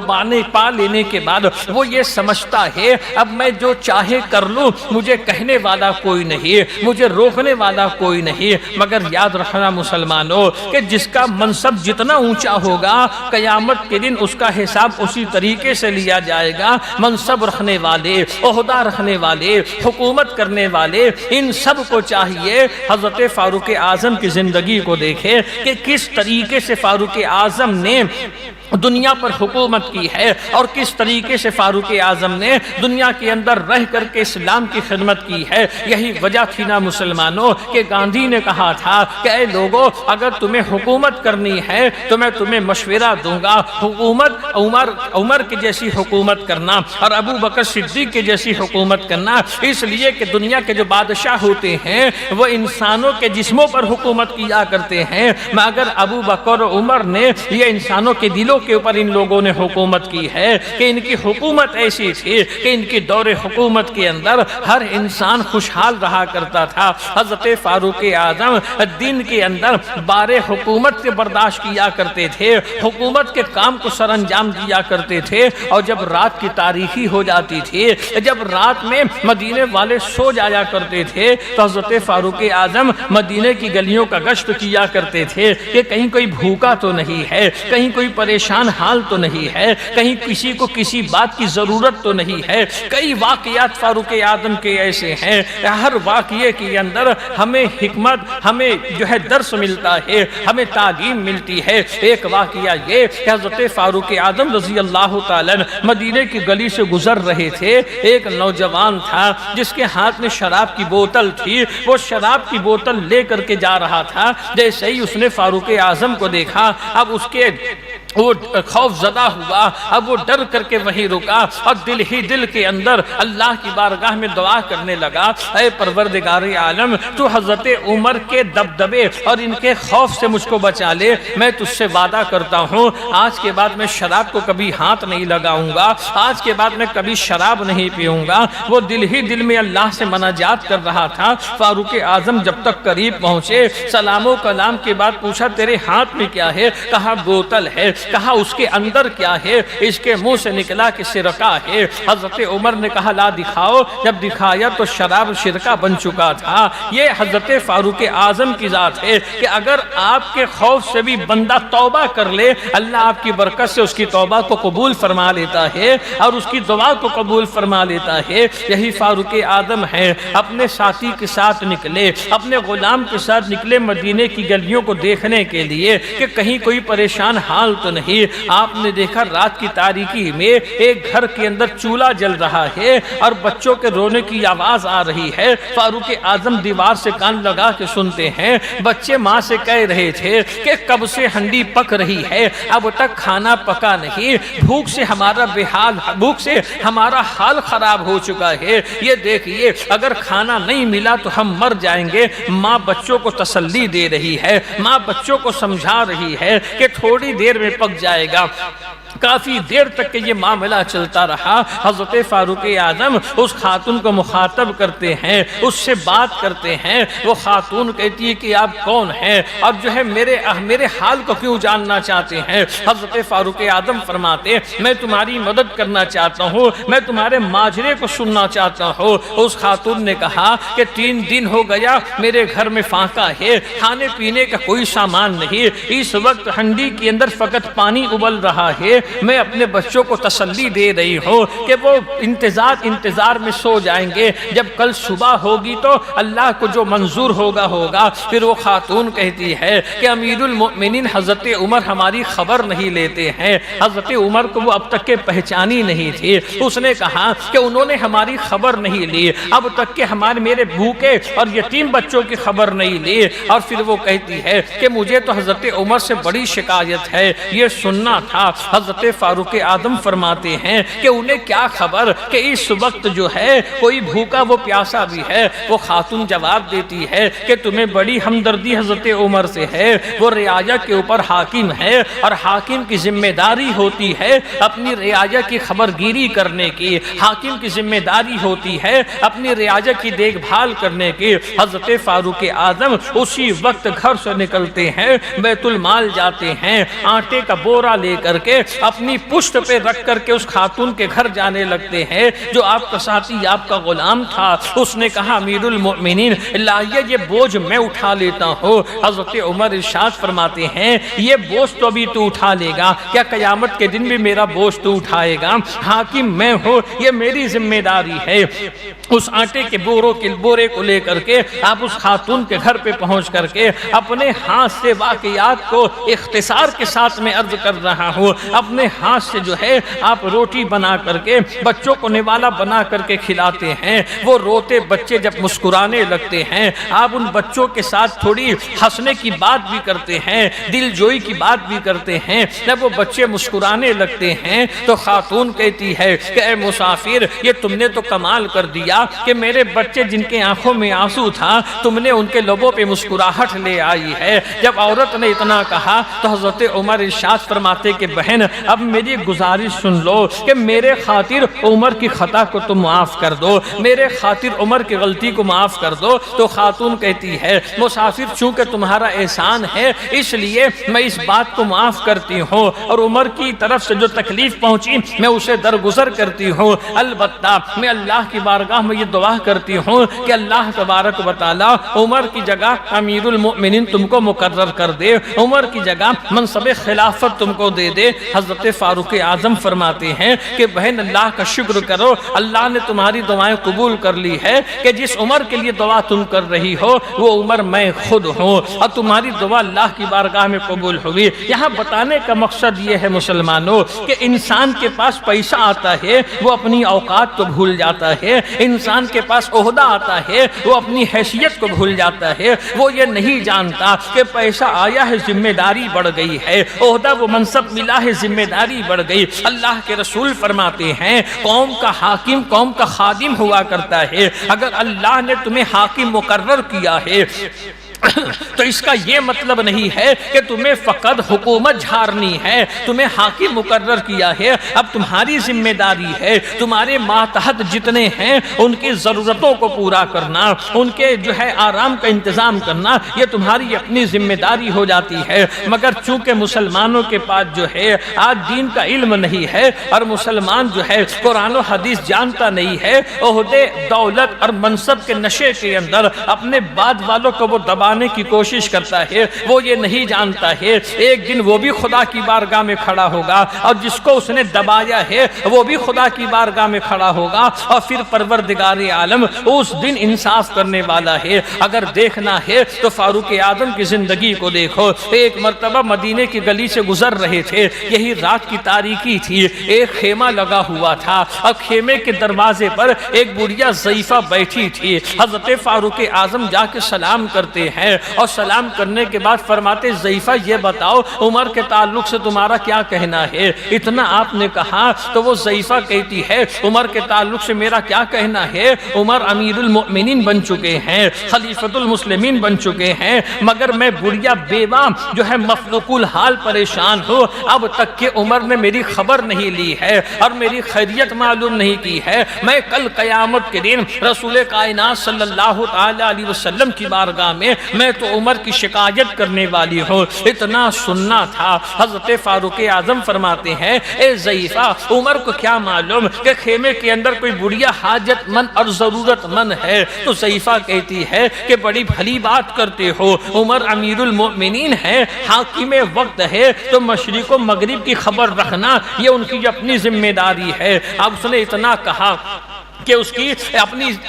پا لینے کے بعد وہ یہ سمجھتا ہے اب میں جو چاہے کر لوں، مجھے کہنے والا کوئی نہیں، مجھے روکنے والا کوئی نہیں۔ مگر یاد رکھنا مسلمانوں کہ جس کا منصب جتنا اونچا ہوگا، قیامت کے دن اس کا حساب اسی طریقے سے لیا جائے گا۔ منصب رکھنے والے، عہدہ رکھنے والے، حکومت کرنے والے، ان سب کو چاہیے حضرت فاروق اعظم کی زندگی کو دیکھے کہ کس طریقے سے فاروق اعظم نے دنیا پر حکومت کی ہے اور کس طریقے سے فاروق اعظم نے دنیا کے اندر رہ کر کے اسلام کی خدمت کی ہے۔ یہی وجہ تھی نا مسلمانوں کہ گاندھی نے کہا تھا کہ اے لوگوں، اگر تمہیں حکومت کرنی ہے تو میں تمہیں مشورہ دوں گا، حکومت عمر کی جیسی حکومت کرنا اور ابو بکر صدیق کی جیسی حکومت کرنا، اس لیے کہ دنیا کے جو بادشاہ ہوتے ہیں وہ انسانوں کے جسموں پر حکومت کیا کرتے ہیں، مگر ابو بکر و عمر نے یہ انسانوں کے دلوں کے اوپر ان لوگوں نے حکومت کی ہے کہ ان کی حکومت ایسی تھی کہ ان کی دور حکومت کے اندر ہر انسان خوشحال رہا کرتا تھا۔ حضرت فاروق اعظم دن کے اندر بارے حکومت سے برداشت کیا کرتے تھے، حکومت کے کام کو سر انجام دیا کرتے تھے، اور جب رات کی تاریکی ہو جاتی تھی، جب رات میں مدینے والے سو جایا کرتے تھے تو حضرت فاروق اعظم مدینے کی گلیوں کا گشت کیا کرتے تھے کہ کہیں کوئی بھوکا تو نہیں ہے، کہیں کوئی پریشان حال تو نہیں ہے، کہیں کسی کو کسی بات کی ضرورت تو نہیں ہے۔ کئی واقعات فاروق اعظم کے ایسے ہیں، ہر واقعے کے اندر ہمیں حکمت، ہمیں جو ہے درس ملتا ہے، ہمیں تعلیم ملتی ہے۔ ایک واقعہ یہ کہ حضرت فاروق اعظم رضی اللہ تعالیٰ مدینے کی گلی سے گزر رہے تھے، ایک نوجوان تھا جس کے ہاتھ میں شراب کی بوتل تھی، وہ شراب کی بوتل لے کر کے جا رہا تھا۔ جیسے ہی اس نے فاروق اعظم کو دیکھا، اب اس کے وہ خوف زدہ ہوا، اب وہ ڈر کر کے وہیں رکا اور دل ہی دل کے اندر اللہ کی بارگاہ میں دعا کرنے لگا، اے پروردگار عالم، تو حضرت عمر کے دبدبے اور ان کے خوف سے مجھ کو بچا لے، میں تجھ سے وعدہ کرتا ہوں آج کے بعد میں شراب کو کبھی ہاتھ نہیں لگاؤں گا، آج کے بعد میں کبھی شراب نہیں پیوں گا۔ وہ دل ہی دل میں اللہ سے مناجات کر رہا تھا۔ فاروق اعظم جب تک قریب پہنچے، سلام و کلام کے بعد پوچھا تیرے ہاتھ میں کیا ہے؟ کہا بوتل ہے۔ کہا اس کے اندر کیا ہے؟ اس کے منہ سے نکلا کہ سرکہ ہے۔ حضرت عمر نے کہا لا دکھاؤ، جب دکھایا تو شراب سرکہ بن چکا تھا۔ یہ حضرت فاروق اعظم کی ذات ہے کہ اگر آپ کے خوف سے بھی بندہ توبہ کر لے، اللہ آپ کی برکت سے اس کی توبہ کو قبول فرما لیتا ہے اور اس کی دعا کو قبول فرما لیتا ہے۔ یہی فاروق اعظم ہے۔ اپنے ساتھی کے ساتھ نکلے، اپنے غلام کے ساتھ نکلے مدینے کی گلیوں کو دیکھنے کے لیے کہ کہیں کوئی پریشان حال تو نہیں۔ آپ نے دیکھا رات کی تاریکی میں ایک گھر کے اندر چولہا جل رہا ہے اور بچوں کے رونے کی آواز آ رہی ہے۔ فاروق اعظم دیوار سے کان لگا کے سنتے ہیں، بچے ماں سے کہہ رہے تھے کہ کب سے ہنڈی پک رہی ہے، اب تک کھانا پکا نہیں، بھوک سے ہمارا حال خراب ہو چکا ہے، یہ دیکھیے اگر کھانا نہیں ملا تو ہم مر جائیں گے۔ ماں بچوں کو تسلی دے رہی ہے، ماں بچوں کو سمجھا رہی ہے کہ تھوڑی دیر میں پک جائے گا۔ کافی دیر تک کہ یہ معاملہ چلتا رہا۔ حضرت فاروق اعظم اس خاتون کو مخاطب کرتے ہیں، اس سے بات کرتے ہیں۔ وہ خاتون کہتی ہے کہ آپ کون ہیں اور جو ہے میرے حال کو کیوں جاننا چاہتے ہیں؟ حضرت فاروق اعظم فرماتے میں تمہاری مدد کرنا چاہتا ہوں، میں تمہارے ماجرے کو سننا چاہتا ہوں۔ اس خاتون نے کہا کہ 3 دن ہو گیا میرے گھر میں فاقہ ہے، کھانے پینے کا کوئی سامان نہیں، اس وقت ہنڈی کے اندر فقط پانی ابل رہا ہے۔ میں اپنے بچوں کو تسلی دے رہی ہوں کہ وہ انتظار میں سو جائیں گے، جب کل صبح ہوگی تو اللہ کو جو منظور ہوگا۔ پھر وہ خاتون کہتی ہے کہ امیر المؤمنین حضرت عمر ہماری خبر نہیں لیتے ہیں۔ حضرت عمر کو وہ اب تک کے پہچانی نہیں تھی۔ اس نے کہا کہ انہوں نے ہماری خبر نہیں لی، اب تک کہ میرے بھوکے اور یتیم بچوں کی خبر نہیں لی۔ اور پھر وہ کہتی ہے کہ مجھے تو حضرت عمر سے بڑی شکایت ہے، یہ سننا تھا۔ حضرت فاروق اعظم فرماتے ہیں کہ انہیں کیا خبر کہ اس وقت جو ہے کوئی بھوکا وہ پیاسا بھی ہے۔ وہ خاتون جواب دیتی ہے کہ تمہیں بڑی ہمدردی حضرت عمر سے ہے، وہ رعایا کے اوپر حاکم ہے اور حاکم کی ذمہ داری ہوتی ہے اپنی رعایا کی خبر گیری کرنے کی، حاکم کی ذمہ داری ہوتی ہے اپنی رعایا کی دیکھ بھال کرنے کی۔ حضرت فاروق اعظم اسی وقت گھر سے نکلتے ہیں، بیت المال جاتے ہیں، آٹے کا بورا لے کر کے اپنی پشت پہ رکھ کر کے اس خاتون کے گھر جانے لگتے ہیں جو آپ کا ساتھی آپ کا غلام تھا۔ اس نے کہا امیر المؤمنین لائیے یہ بوجھ میں اٹھا لیتا ہوں۔ حضرت عمر ارشاد فرماتے ہیں یہ بوجھ تو بھی تو اٹھا لے گا، کیا قیامت کے دن بھی میرا بوجھ تو اٹھائے گا؟ حاکم میں ہوں، یہ میری ذمہ داری ہے۔ اس آٹے کے بورے کو لے کر کے آپ اس خاتون کے گھر پہ پہنچ کر کے اپنے ہاتھ سے واقعات کو اختصار کے ساتھ میں عرض کر رہا ہوں، اپنے ہاتھ سے جو ہے آپ روٹی بنا کر کے بچوں کو نوالا بنا کر کے کھلاتے ہیں۔ وہ روتے بچے جب مسکرانے لگتے ہیں آپ ان بچوں کے ساتھ تھوڑی ہنسنے کی بات بھی کرتے ہیں، دل جوئی کی بات بھی کرتے ہیں۔ جب وہ بچے مسکرانے لگتے ہیں تو خاتون کہتی ہے کہ اے مسافر یہ تم نے تو کمال کر دیا کہ میرے بچے جن کے آنکھوں میں آنسو تھا تم نے ان کے لبوں پہ مسکراہٹ لے آئی ہے۔ جب عورت نے اتنا کہا تو حضرت عمر ارشاد فرماتے کہ بہن اب میری گزارش سن لو کہ میرے خاطر عمر کی خطا کو تم معاف کر دو، میرے خاطر عمر کی غلطی کو معاف کر دو۔ تو خاتون کہتی ہے مسافر چونکہ تمہارا احسان ہے اس لیے میں اس بات کو معاف کرتی ہوں اور عمر کی طرف سے جو تکلیف پہنچی میں اسے درگزر کرتی ہوں، البتہ میں اللہ کی بارگاہ میں یہ دعا کرتی ہوں کہ اللہ تبارک و تعالی عمر کی جگہ امیر المؤمنین تم کو مقرر کر دے، عمر کی جگہ منصب خلافت تم کو دے دے۔ حضرت حضرت فاروق اعظم فرماتے ہیں کہ بہن اللہ کا شکر کرو، اللہ نے تمہاری دعائیں قبول کر لی ہے کہ جس عمر کے لیے دعا تم کر رہی ہو وہ عمر میں خود ہوں، اور تمہاری دعا اللہ کی بارگاہ میں قبول ہوئی۔ یہاں بتانے کا مقصد یہ ہے مسلمانوں کہ انسان کے پاس پیسہ آتا ہے وہ اپنی اوقات کو بھول جاتا ہے، انسان کے پاس عہدہ آتا ہے وہ اپنی حیثیت کو بھول جاتا ہے، وہ یہ نہیں جانتا کہ پیسہ آیا ہے ذمہ داری بڑھ گئی ہے، عہدہ وہ منصب ملا ہے ذمہ داری بڑھ گئی۔ اللہ کے رسول فرماتے ہیں قوم کا حاکم قوم کا خادم ہوا کرتا ہے، اگر اللہ نے تمہیں حاکم مقرر کیا ہے تو اس کا یہ مطلب نہیں ہے کہ تمہیں فقط حکومت جھارنی ہے، تمہیں حاکم مقرر کیا ہے، اب تمہاری ذمہ داری ہے تمہارے ماتحت جتنے ہیں ان کی ضرورتوں کو پورا کرنا، ان کے جو ہے آرام کا انتظام کرنا، یہ تمہاری اپنی ذمہ داری ہو جاتی ہے۔ مگر چونکہ مسلمانوں کے پاس جو ہے آج دین کا علم نہیں ہے اور مسلمان جو ہے قرآن و حدیث جانتا نہیں ہے، عہدے دولت اور منصب کے نشے کے اندر اپنے بعد والوں کو وہ دبانے کی کوشش کرتا ہے، وہ یہ نہیں جانتا ہے ایک دن وہ بھی خدا کی بارگاہ میں کھڑا ہوگا اور جس کو اس نے دبایا ہے وہ بھی خدا کی بارگاہ میں کھڑا ہوگا، اور پھر پروردگار عالم اس دن انصاف کرنے والا ہے۔ اگر دیکھنا ہے تو فاروق اعظم کی زندگی کو دیکھو۔ ایک مرتبہ مدینے کی گلی سے گزر رہے تھے، یہی رات کی تاریکی تھی، ایک خیمہ لگا ہوا تھا اور خیمے کے دروازے پر ایک بڑھیا ضعیفہ بیٹھی تھی۔ حضرت فاروق اعظم جا کے سلام کرتے ہیں اور سلام کرنے کے بعد فرماتے ضعیفہ یہ بتاؤ عمر کے تعلق سے تمہارا کیا کہنا ہے؟ اتنا آپ نے کہا تو وہ ضعیفہ کہتی ہے عمر کے تعلق سے میرا کیا کہنا ہے، عمر امیر المؤمنین بن چکے ہیں، خلیفۃ المسلمین بن چکے ہیں، مگر میں بڑھیا بیوہ جو ہے مفلوق الحال پریشان ہوں، اب تک کہ عمر نے میری خبر نہیں لی ہے اور میری خیریت معلوم نہیں کی ہے، میں کل قیامت کے دن رسول کائنات صلی اللہ علیہ وسلم کی بارگاہ میں تو عمر کی شکایت کرنے والی ہوں۔ اتنا سننا تھا، حضرت فاروق اعظم فرماتے ہیں اے ضعیفہ عمر کو کیا معلوم کہ خیمے کے اندر کوئی بڑھیا حاجت مند اور ضرورت مند ہے؟ تو ضعیفہ کہتی ہے کہ بڑی بھلی بات کرتے ہو، عمر امیر المؤمنین ہے، حاکم وقت ہے، تو مشرق و مغرب کی خبر رکھنا یہ ان کی اپنی ذمہ داری ہے۔ اب اس نے اتنا کہا کہ اس کی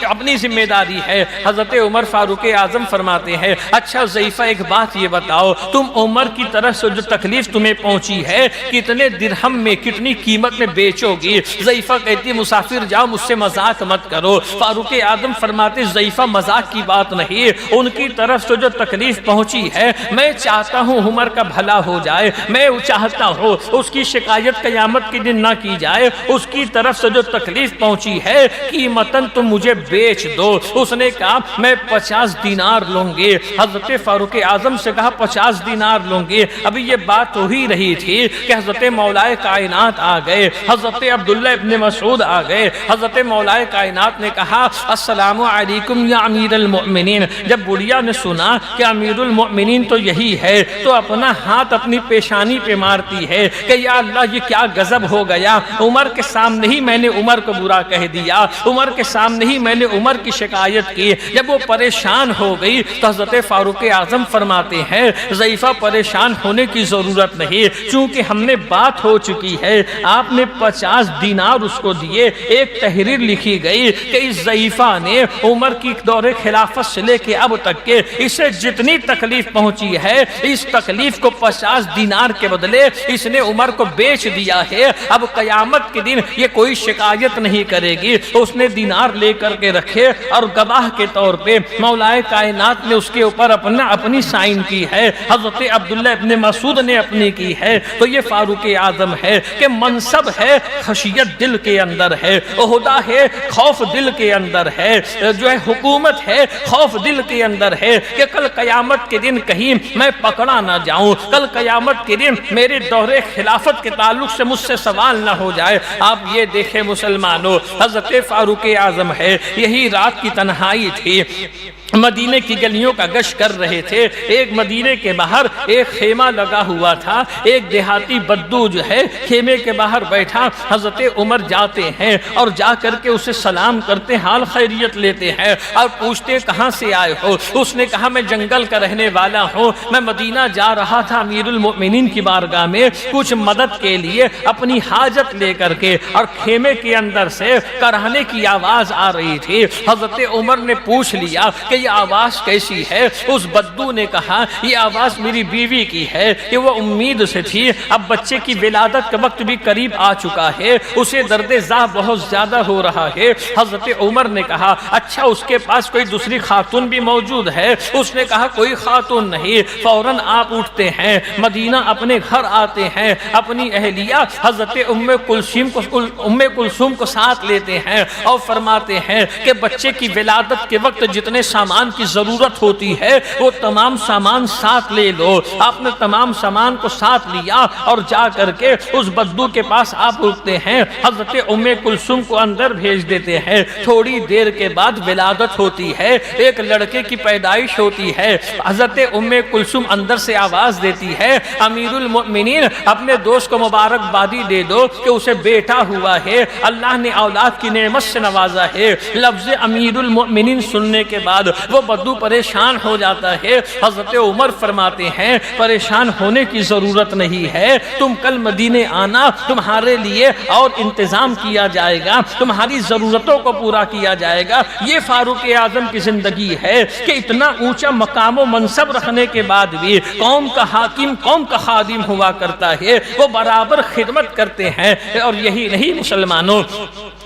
اپنی ذمہ داری ہے۔ حضرت عمر فاروق اعظم فرماتے ہیں اچھا ضعیفہ ایک بات یہ بتاؤ، تم عمر کی طرف سے جو تکلیف تمہیں پہنچی ہے کتنے درہم میں کتنی قیمت میں بیچو گی؟ ضعیفہ کہتی مسافر جاؤ مجھ سے مذاق مت کرو۔ فاروق اعظم فرماتے ضعیفہ مذاق کی بات نہیں، ان کی طرف سے جو تکلیف پہنچی ہے میں چاہتا ہوں عمر کا بھلا ہو جائے، میں چاہتا ہوں اس کی شکایت قیامت کے دن نہ کی جائے، اس کی طرف سے جو تکلیف پہنچی ہے قیمتاً تم مجھے بیچ دو۔ اس نے کہا میں 50 دینار لوں گے۔ حضرت فاروق اعظم سے کہا 50 دینار لوں گے۔ ابھی یہ بات ہو ہی رہی تھی کہ حضرت مولا کائنات آ گئے، حضرت عبداللہ ابن مسعود آ گئے۔ حضرت مولا کائنات نے کہا السلام علیکم یا امیر المؤمنین۔ جب بڑھیا نے سنا کہ امیر المؤمنین تو یہی ہے تو اپنا ہاتھ اپنی پیشانی پہ مارتی ہے کہ یا اللہ یہ کیا غضب ہو گیا، عمر کے سامنے ہی میں نے عمر کو برا کہہ دیا، عمر کے سامنے ہی میں نے عمر کی شکایت کی۔ جب وہ پریشان ہو گئی تو حضرت فاروق اعظم فرماتے ہیں ضعیفہ پریشان ہونے کی ضرورت نہیں، چونکہ ہم نے بات ہو چکی ہے، آپ نے 50 دینار اس کو دیے۔ ایک تحریر لکھی گئی کہ اس ضعیفہ نے عمر کی دور خلافت سے لے کے اب تک کے اسے جتنی تکلیف پہنچی ہے اس تکلیف کو 50 دینار کے بدلے اس نے عمر کو بیچ دیا ہے۔ اب قیامت کے دن یہ کوئی شکایت نہیں کرے گی۔ اس نے دینار لے کر کے رکھے اور گواہ کے طور پہ مولا کائنات نے اس کے اوپر اپنی سائن کی ہے، حضرت عبداللہ ابن مسعود نے اپنی کی ہے۔ تو یہ فاروق اعظم ہے کہ منصب ہے خشیت دل کے اندر ہے، عہدہ ہے خوف دل کے اندر ہے، جو ہے حکومت ہے خوف دل کے اندر ہے کہ کل قیامت کے دن کہیں میں پکڑا نہ جاؤں، کل قیامت کے دن میرے دور خلافت کے تعلق سے مجھ سے سوال نہ ہو جائے۔ آپ یہ دیکھیں مسلمانوں، حضرت فاروق اعظم ہے، یہی رات کی تنہائی تھی، مدینے کی گلیوں کا گشت کر رہے تھے۔ ایک مدینے کے باہر ایک خیمہ لگا ہوا تھا، ایک دیہاتی بدو جو ہے خیمے کے باہر بیٹھا۔ حضرت عمر جاتے ہیں اور جا کر کے اسے سلام کرتے، حال خیریت لیتے ہیں اور پوچھتے کہاں سے آئے ہو؟ اس نے کہا میں جنگل کا رہنے والا ہوں، میں مدینہ جا رہا تھا امیر المؤمنین کی بارگاہ میں کچھ مدد کے لیے، اپنی حاجت لے کر کے، اور خیمے کے اندر سے کرہنے کی آواز آ رہی تھی۔ حضرت عمر نے پوچھ لیا کہ یہ آواز کیسی ہے؟ اس بدو نے کہا یہ آواز میری بیوی کی ہے کہ وہ امید سے تھی، اب بچے کی ولادت کا وقت بھی قریب آ چکا ہے، اسے درد زا بہت زیادہ ہو رہا ہے۔ حضرت عمر نے کہا اچھا اس کے پاس کوئی دوسری خاتون بھی موجود ہے؟ اس نے کہا کوئی خاتون نہیں۔ فوراً آپ اٹھتے ہیں، مدینہ اپنے گھر آتے ہیں، اپنی اہلیہ حضرت ام کلثوم کو ساتھ لیتے ہیں اور فرماتے ہیں کہ بچے کی ولادت کے وقت جتنے سامان کی ضرورت ہوتی ہے وہ تمام سامان ساتھ لے لو۔ آپ نے تمام سامان کو ساتھ لیا اور جا کر کے اس بدو کے پاس آپ رکتے ہیں، حضرت ام کلثوم کو اندر بھیج دیتے ہیں۔ تھوڑی دیر کے بعد ولادت ہوتی ہے، ایک لڑکے کی پیدائش ہوتی ہے۔ حضرت ام کلثوم اندر سے آواز دیتی ہے امیر المؤمنین اپنے دوست کو مبارکبادی دے دو کہ اسے بیٹا ہوا ہے، اللہ نے اولاد کی نعمت سے نوازا ہے۔ لفظ امیر المؤمنین سننے کے بعد وہ بدو پریشان ہو جاتا ہے۔ حضرت عمر فرماتے ہیں پریشان ہونے کی ضرورت نہیں ہے، تم کل مدینے آنا، تمہارے لیے اور انتظام کیا جائے گا، تمہاری ضرورتوں کو پورا کیا جائے گا۔ یہ فاروق اعظم کی زندگی ہے کہ اتنا اونچا مقام و منصب رکھنے کے بعد بھی قوم کا حاکم، قوم کا خادم ہوا کرتا ہے، وہ برابر خدمت کرتے ہیں۔ اور یہی نہیں مسلمانوں،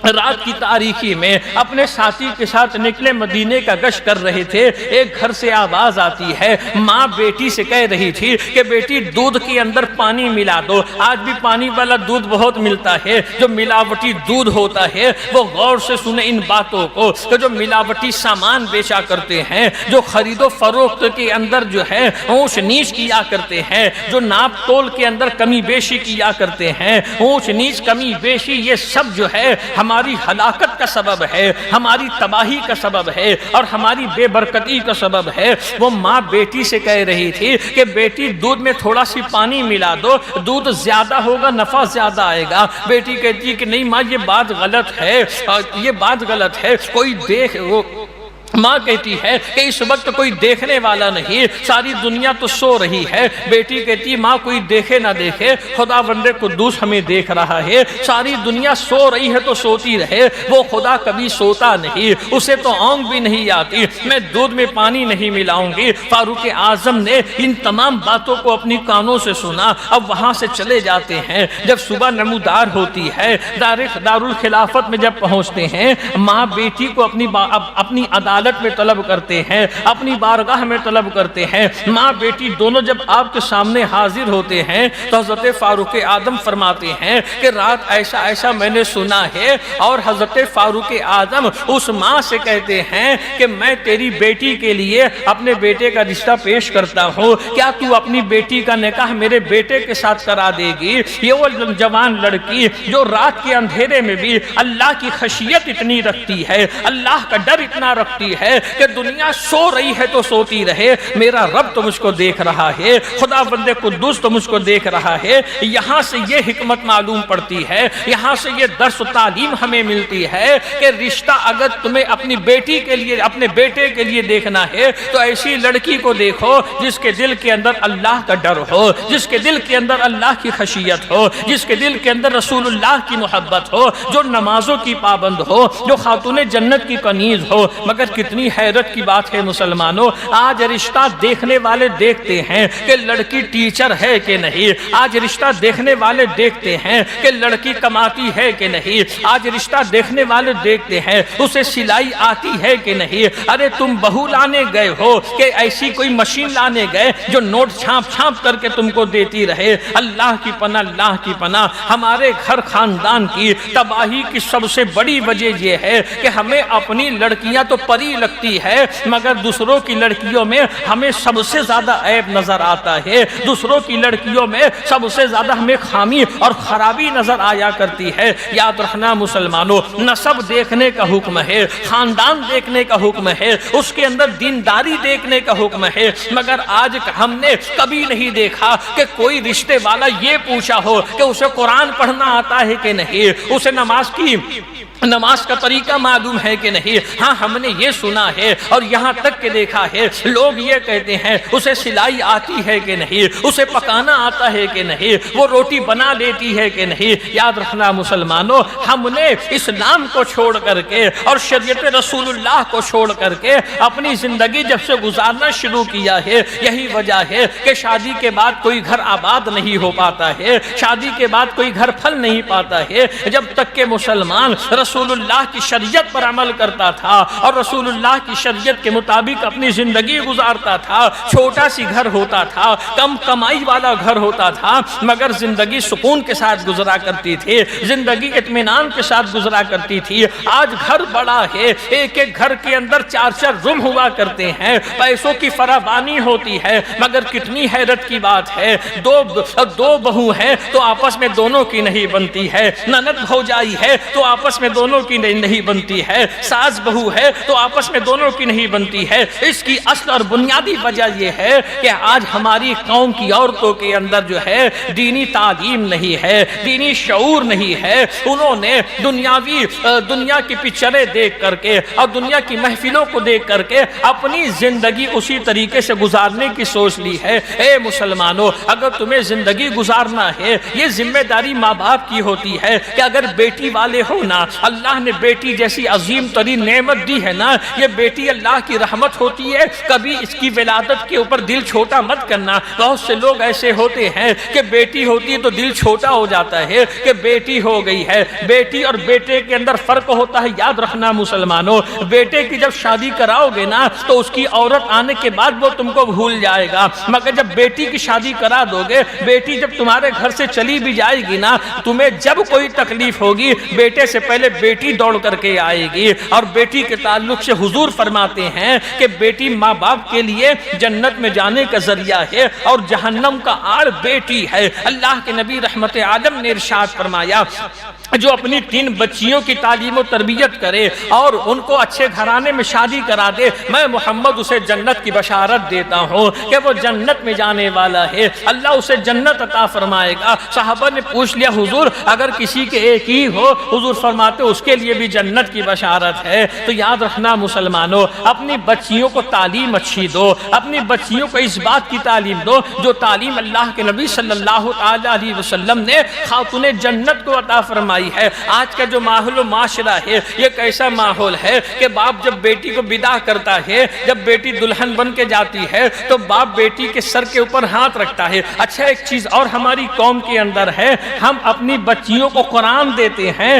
رات کی تاریکی میں اپنے ساتھی کے ساتھ نکلے، مدینے کا گشت کر رہے تھے، ایک گھر سے آواز آتی ہے، ماں بیٹی سے کہہ رہی تھی کہ بیٹی دودھ کے اندر پانی ملا دو۔ آج بھی پانی والا دودھ بہت ملتا ہے، جو ملاوٹی دودھ ہوتا ہے وہ غور سے سنیں ان باتوں کو کہ جو ملاوٹی سامان بیچا کرتے ہیں، جو خرید و فروخت کے اندر جو ہے اونچ نیچ کیا کرتے ہیں، جو ناپ تول کے اندر کمی بیشی کیا کرتے ہیں، اونچ نیچ کمی بیشی، یہ سب جو ہے ہماری ہلاکت کا سبب ہے، ہماری تباہی کا سبب ہے اور ہماری بے برکتی کا سبب ہے۔ وہ ماں بیٹی سے کہہ رہی تھی کہ بیٹی دودھ میں تھوڑا سی پانی ملا دو، دودھ زیادہ ہوگا، نفع زیادہ آئے گا۔ بیٹی کہتی ہے کہ نہیں ماں یہ بات غلط ہے، یہ بات غلط ہے، کوئی دیکھ وہ ماں کہتی ہے کہ اس وقت کوئی دیکھنے والا نہیں، ساری دنیا تو سو رہی ہے۔ بیٹی کہتی ماں کوئی دیکھے نہ دیکھے، خدا بند قدوس ہمیں دیکھ رہا ہے، ساری دنیا سو رہی ہے تو سوتی رہے، وہ خدا کبھی سوتا نہیں، اسے تو اونگ بھی نہیں آتی، میں دودھ میں پانی نہیں ملاؤں گی۔ فاروق اعظم نے ان تمام باتوں کو اپنی کانوں سے سنا، اب وہاں سے چلے جاتے ہیں۔ جب صبح نمودار ہوتی ہے، دارالخلافت میں جب پہنچتے ہیں، ماں بیٹی کو اپنی عدالت میں طلب کرتے ہیں، اپنی بارگاہ میں طلب کرتے ہیں۔ ماں بیٹی دونوں جب آپ کے سامنے حاضر ہوتے ہیں تو حضرت فاروق اعظم فرماتے ہیں کہ رات ایسا ایسا میں نے سنا ہے، اور حضرت فاروق اعظم اس ماں سے کہتے ہیں کہ میں تیری بیٹی کے لیے اپنے بیٹے کا رشتہ پیش کرتا ہوں، کیا تو اپنی بیٹی کا نکاح میرے بیٹے کے ساتھ کرا دے گی؟ یہ وہ جوان لڑکی جو رات کے اندھیرے میں بھی اللہ کی خشیت اتنی رکھتی ہے، اللہ کا ڈر اتنا رکھتی ہے کہ دنیا سو رہی ہے تو سوتی رہے، میرا رب تو مجھ کو دیکھ رہا ہے، خدا بند قدوس تو مجھ کو دیکھ رہا ہے۔ یہاں سے یہ حکمت معلوم پڑتی ہے، یہاں سے یہ درس و تعلیم ہمیں ملتی ہے کہ رشتہ اگر تمہیں اپنی بیٹی کے لیے، اپنے بیٹے کے لیے دیکھنا ہے تو ایسی لڑکی کو دیکھو جس کے دل کے اندر اللہ کا ڈر ہو، جس کے دل کے اندر اللہ کی خشیت ہو، جس کے دل کے اندر رسول اللہ کی محبت ہو، جو نمازوں کی پابند ہو، جو خاتون جنت کی کنیز ہو۔ مگر کتنی حیرت کی بات ہے مسلمانوں، آج رشتہ دیکھنے والے دیکھتے ہیں کہ لڑکی ٹیچر ہے کہ نہیں، آج رشتہ دیکھنے والے دیکھتے ہیں کہ لڑکی کماتی ہے کہ نہیں، آج رشتہ دیکھنے والے دیکھتے ہیں اسے سلائی آتی ہے کہ نہیں۔ ارے تم بہو لانے گئے ہو کہ ایسی کوئی مشین لانے گئے جو نوٹ چھاپ چھاپ کر کے تم کو دیتی رہے؟ اللہ کی پناہ، اللہ کی پناہ، ہمارے گھر خاندان کی تباہی کی سب سے بڑی وجہ یہ ہے کہ ہمیں اپنی لڑکیاں تو پری بڑی لگتی ہے مگر دوسروں کی لڑکیوں میں ہمیں سب سے زیادہ عیب نظر آتا ہے، دوسروں کی لڑکیوں میں سب سے زیادہ ہمیں خامی اور خرابی نظر آیا کرتی ہے۔ یاد رکھنا مسلمانوں، نسب دیکھنے کا حکم ہے، خاندان دیکھنے کا حکم ہے، اس کے اندر دینداری دیکھنے کا حکم ہے، مگر آج ہم نے کبھی نہیں دیکھا کہ کوئی رشتے والا یہ پوچھا ہو کہ اسے قرآن پڑھنا آتا ہے کہ نہیں، اسے نماز کا طریقہ معلوم ہے کہ نہیں۔ ہاں ہم نے یہ سنا ہے اور یہاں تک کہ دیکھا ہے لوگ یہ کہتے ہیں اسے سلائی آتی ہے کہ نہیں، اسے پکانا آتا ہے کہ نہیں، وہ روٹی بنا لیتی ہے کہ نہیں۔ یاد رکھنا مسلمانوں، ہم نے اسلام کو چھوڑ کر کے اور شریعت رسول اللہ کو چھوڑ کر کے اپنی زندگی جب سے گزارنا شروع کیا ہے، یہی وجہ ہے کہ شادی کے بعد کوئی گھر آباد نہیں ہو پاتا ہے، شادی کے بعد کوئی گھر پھل نہیں پاتا ہے، جب تک کہ مسلمان رسول اللہ کی شریعت پر عمل کرتا تھا اور رسول اللہ کی شریعت کے مطابق اپنی زندگی گزارتا تھا۔ چھوٹا سی گھر ہوتا تھا، کم کمائی والا گھر ہوتا تھا، مگر زندگی سکون کے ساتھ گزرا کرتی تھی، زندگی اطمینان کے ساتھ گزرا کرتی تھی۔ آج گھر بڑا ہے، ایک ایک گھر کے اندر 4 روم ہوا کرتے ہیں، پیسوں کی فراوانی ہوتی ہے، مگر کتنی حیرت کی بات ہے، دو بہو ہیں تو آپس میں دونوں کی نہیں بنتی ہے، نند بھوجائی ہے تو آپس میں دونوں کی نہیں بنتی ہے، ساس بہو ہے تو آپس میں دونوں کی نہیں بنتی ہے۔ اس کی اصل اور بنیادی وجہ یہ ہے کہ آج ہماری قوم کی عورتوں کے اندر جو ہے دینی تعلیم نہیں ہے، دینی شعور نہیں ہے۔ انہوں نے دنیا کی پکچریں دیکھ کر کے اور دنیا کی محفلوں کو دیکھ کر کے اپنی زندگی اسی طریقے سے گزارنے کی سوچ لی ہے۔ اے مسلمانوں، اگر تمہیں زندگی گزارنا ہے، یہ ذمہ داری ماں باپ کی ہوتی ہے کہ اگر بیٹی والے ہو نا، اللہ نے بیٹی جیسی عظیم ترین نعمت دی ہے نا، یہ بیٹی اللہ کی رحمت ہوتی ہے، کبھی اس کی ولادت کے اوپر دل چھوٹا مت کرنا۔ بہت سے لوگ ایسے ہوتے ہیں کہ بیٹی ہوتی ہے تو دل چھوٹا ہو جاتا ہے کہ بیٹی ہو گئی ہے۔ بیٹی اور بیٹے کے اندر فرق ہوتا ہے، یاد رکھنا مسلمانوں۔ بیٹے کی جب شادی کراؤ گے نا تو اس کی عورت آنے کے بعد وہ تم کو بھول جائے گا، مگر جب بیٹی کی شادی کرا دو گے، بیٹی جب تمہارے گھر سے چلی بھی جائے گی نا، تمہیں جب کوئی تکلیف ہوگی بیٹے سے پہلے بیٹی دوڑ کر کے آئے گی۔ اور بیٹی کے تعلق سے حضور فرماتے ہیں کہ بیٹی ماں باپ کے لیے جنت میں جانے کا ذریعہ ہے اور جہنم کا آڑ بیٹی ہے۔ اللہ کے نبی رحمت عالم نے ارشاد فرمایا، جو اپنی 3 بچیوں کی تعلیم و تربیت کرے اور ان کو اچھے گھرانے میں شادی کرا دے، میں محمد اسے جنت کی بشارت دیتا ہوں کہ وہ جنت میں جانے والا ہے، اللہ اسے جنت عطا فرمائے گا۔ صحابہ نے پوچھ لیا حضور اگر کسی کے ایک ہی ہو، حضور فرماتے اس کے لیے بھی جنت کی بشارت ہے۔ تو یاد رکھنا مسلمانوں، اپنی بچیوں کو تعلیم اچھی دو، اپنی بچیوں کو اس بات کی تعلیم دو جو تعلیم اللہ کے نبی صلی اللہ علیہ وسلم نے خاتون جنت کو عطا فرمائی ہے۔ آج کا جو ماحول و معاشرہ ہے، یہ کیسا ماحول ہے کہ باپ جب بیٹی کو بدا کرتا ہے، جب بیٹی دلہن بن کے جاتی ہے تو باپ بیٹی کے سر کے اوپر ہاتھ رکھتا ہے۔ اچھا ایک چیز اور ہماری قوم کے اندر ہے، ہم اپنی بچیوں کو قرآن دیتے ہیں،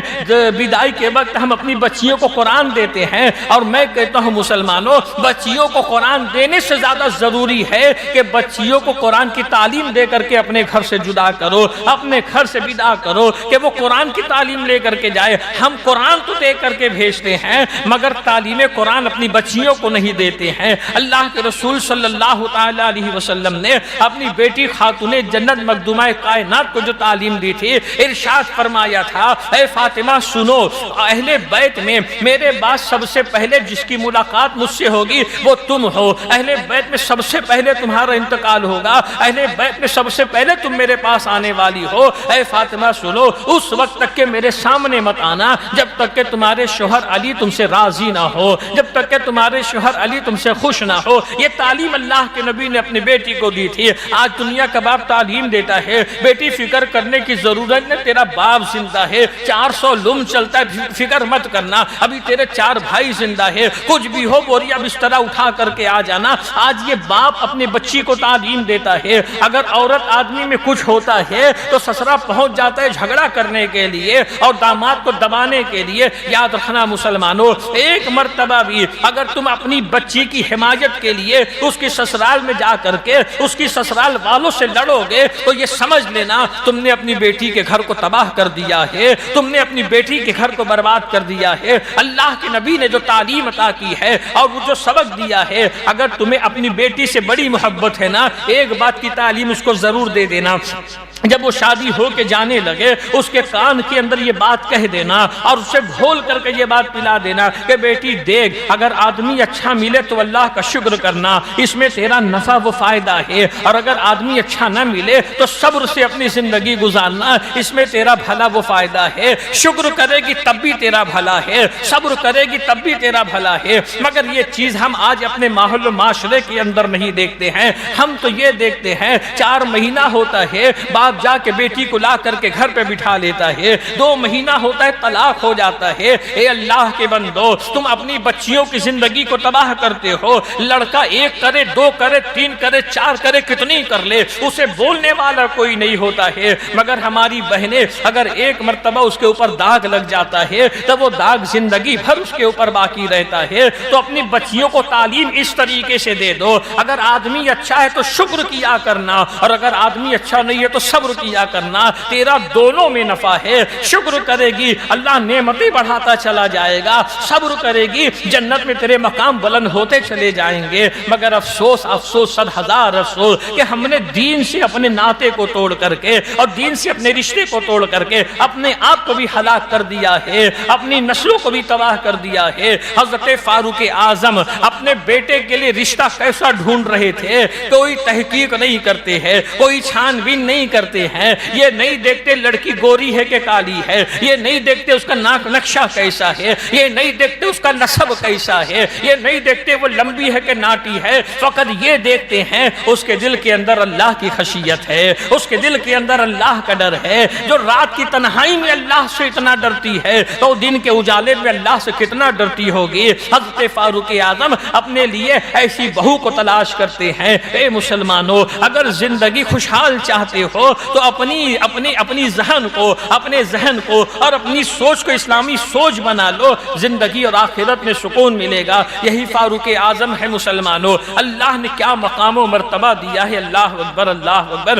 بدائی کے وقت ہم اپنی بچیوں کو قرآن دیتے ہیں، اور میں کہتا ہوں مسلمانوں، بچیوں کو قرآن دینے سے زیادہ ضروری ہے کہ بچیوں کو قرآن کی تعلیم دے کر کے اپنے گھر سے جدا کرو، اپنے گھر سے بدا کرو کہ وہ قرآن کی تعلیم لے کر کے جائے۔ ہم قرآن تو دے کر کے بھیجتے ہیں مگر تعلیم قرآن اپنی بچیوں کو نہیں دیتے ہیں۔ اللہ کے رسول صلی اللہ تعالی علیہ وسلم نے اپنی بیٹی خاتون جنت مخدومہ کائنات کو جو تعلیم دی تھی، ارشاد فرمایا تھا، اے فاطمہ سنو، اہل بیت میں میرے بعد سب سے پہلے جس کی ملاقات مجھ سے ہوگی وہ تم ہو، اہل بیت میں سب سے پہلے تمہارا انتقال ہوگا، اہل بیت میں سب سے پہلے تم میرے پاس آنے والی ہو۔ اے فاطمہ سنو، اس وقت تک کہ میرے سامنے مت آنا جب تک کہ تمہارے شوہر علی تم سے راضی نہ ہو، جب تک کہ تمہارے شوہر علی تم سے خوش نہ ہو۔ یہ تعلیم اللہ کے نبی نے اپنی بیٹی کو دی تھی۔ آج دنیا کا باپ تعلیم دیتا ہے، بیٹی فکر کرنے کی ضرورت نہیں، تیرا باپ زندہ ہے، 400 لم چلتا ہے، فکر مت کرنا، ابھی تیرے 4 بھائی زندہ ہے، کچھ بھی ہو بوریا بسترا اٹھا کر کے آ جانا۔ آج یہ باپ اپنی بچی کو تعلیم دیتا ہے۔ اگر عورت آدمی میں کچھ ہوتا ہے تو سسرا پہنچ جاتا ہے جھگڑا کرنے کے لیے اور داماد کو دبانے کے لیے۔ یاد رکھنا مسلمانوں، ایک مرتبہ بھی اگر تم اپنی بچی کی حمایت کے لیے اس کی سسرال میں جا کر کے اس کی سسرال والوں سے لڑو گے تو یہ سمجھ لینا تم نے اپنی بیٹی کے گھر کو تباہ کر دیا ہے، تم نے اپنی بیٹی کے گھر کو برباد کر دیا ہے۔ اللہ کے نبی نے جو تعلیم عطا کی ہے اور وہ جو سبق دیا ہے، اگر تمہیں اپنی بیٹی سے بڑی محبت ہے نا، ایک بات کی تعلیم اس کو ضرور دے دینا، جب وہ شادی ہو کے جانے لگے اس کے کان کے اندر یہ بات کہہ دینا اور اسے گھول کر کے یہ بات پلا دینا کہ بیٹی دیکھ، اگر آدمی اچھا ملے تو اللہ کا شکر کرنا، اس میں تیرا نفع و فائدہ ہے، اور اگر آدمی اچھا نہ ملے تو صبر سے اپنی زندگی گزارنا، اس میں تیرا بھلا و فائدہ ہے۔ شکر کرے گی تب بھی تیرا بھلا ہے، صبر کرے گی تب بھی تیرا بھلا ہے۔ مگر یہ چیز ہم آج اپنے ماحول و معاشرے کے اندر نہیں دیکھتے ہیں۔ ہم تو یہ دیکھتے ہیں 4 مہینہ ہوتا ہے باپ جا کے بیٹی کو لا کر کے گھر پہ بٹھا لیتا ہے، 2 مہینہ ہوتا ہے طلاق ہو جاتا ہے۔ اے اللہ کے بندو، تم اپنی بچیوں کی زندگی کو تباہ کرتے ہو۔ لڑکا 1 کرے 2 کرے 3 کرے 4 کرے کتنی کر لے، اسے بولنے والا کوئی نہیں ہوتا ہے۔ مگر ہماری بہنیں اگر ایک مرتبہ اس کے اوپر داغ لگ جاتا ہے تو وہ داغ زندگی بھر اس کے اوپر باقی رہتا ہے۔ تو اپنی بچیوں کو تعلیم اس طریقے سے دے دو، اگر آدمی اچھا ہے تو شکر کیا کرنا، اور اگر آدمی اچھا نہیں ہے تو صبر کیا کرنا، تیرا دونوں میں نفع ہے۔ شکر کرے گی اللہ نعمتیں بڑھاتا چلا جائے گا، صبر کرے گی جنت میں تیرے مقام بلند ہوتے چلے جائیں گے۔ مگر افسوس افسوس 100,000 افسوس کہ ہم نے دین سے اپنے ناطے کو توڑ کر کے اور دین سے اپنے رشتے کو توڑ کر کے اپنے آپ کو بھی ہلاک کر دیا ہے، اپنی نسلوں کو بھی تباہ کر دیا ہے۔ حضرت فاروق اعظم اپنے بیٹے کے لیے رشتہ کیسا ڈھونڈ رہے تھے، کوئی تحقیق نہیں کرتے ہیں، کوئی چھان بین نہیں کرتے ہیں، یہ نہیں دیکھتے لڑکی گوری ہے کہ کالی ہے، یہ نہیں دیکھتے اس کا ناک نقشہ کیسا ہے، یہ نہیں دیکھتے اس کا نسب کیسا ہے، یہ نہیں دیکھتے وہ لمبی ہے کہ ناٹی ہے، فقط یہ دیکھتے ہیں اس کے دل کے اندر اللہ کی خشیت ہے، اس کے دل کے اندر اللہ کا ڈر ہے۔ جو رات کی تنہائی میں اللہ سے اتنا ڈرتی ہے تو دن کے اجالے میں اللہ سے کتنا ڈرتی ہوگی۔ حضرت فاروق اعظم اپنے لیے ایسی بہو کو تلاش کرتے ہیں۔ اے مسلمانوں، اگر زندگی خوشحال چاہتے ہو تو اپنی ذہن کو اور اپنی سوچ کو اسلامی سوچ بنا لو، زندگی اور آخرت میں سکون ملے گا۔ یہی فاروق اعظم ہے مسلمانوں، اللہ نے کیا مقام و مرتبہ دیا ہے۔ اللہ اکبر اللہ اکبر۔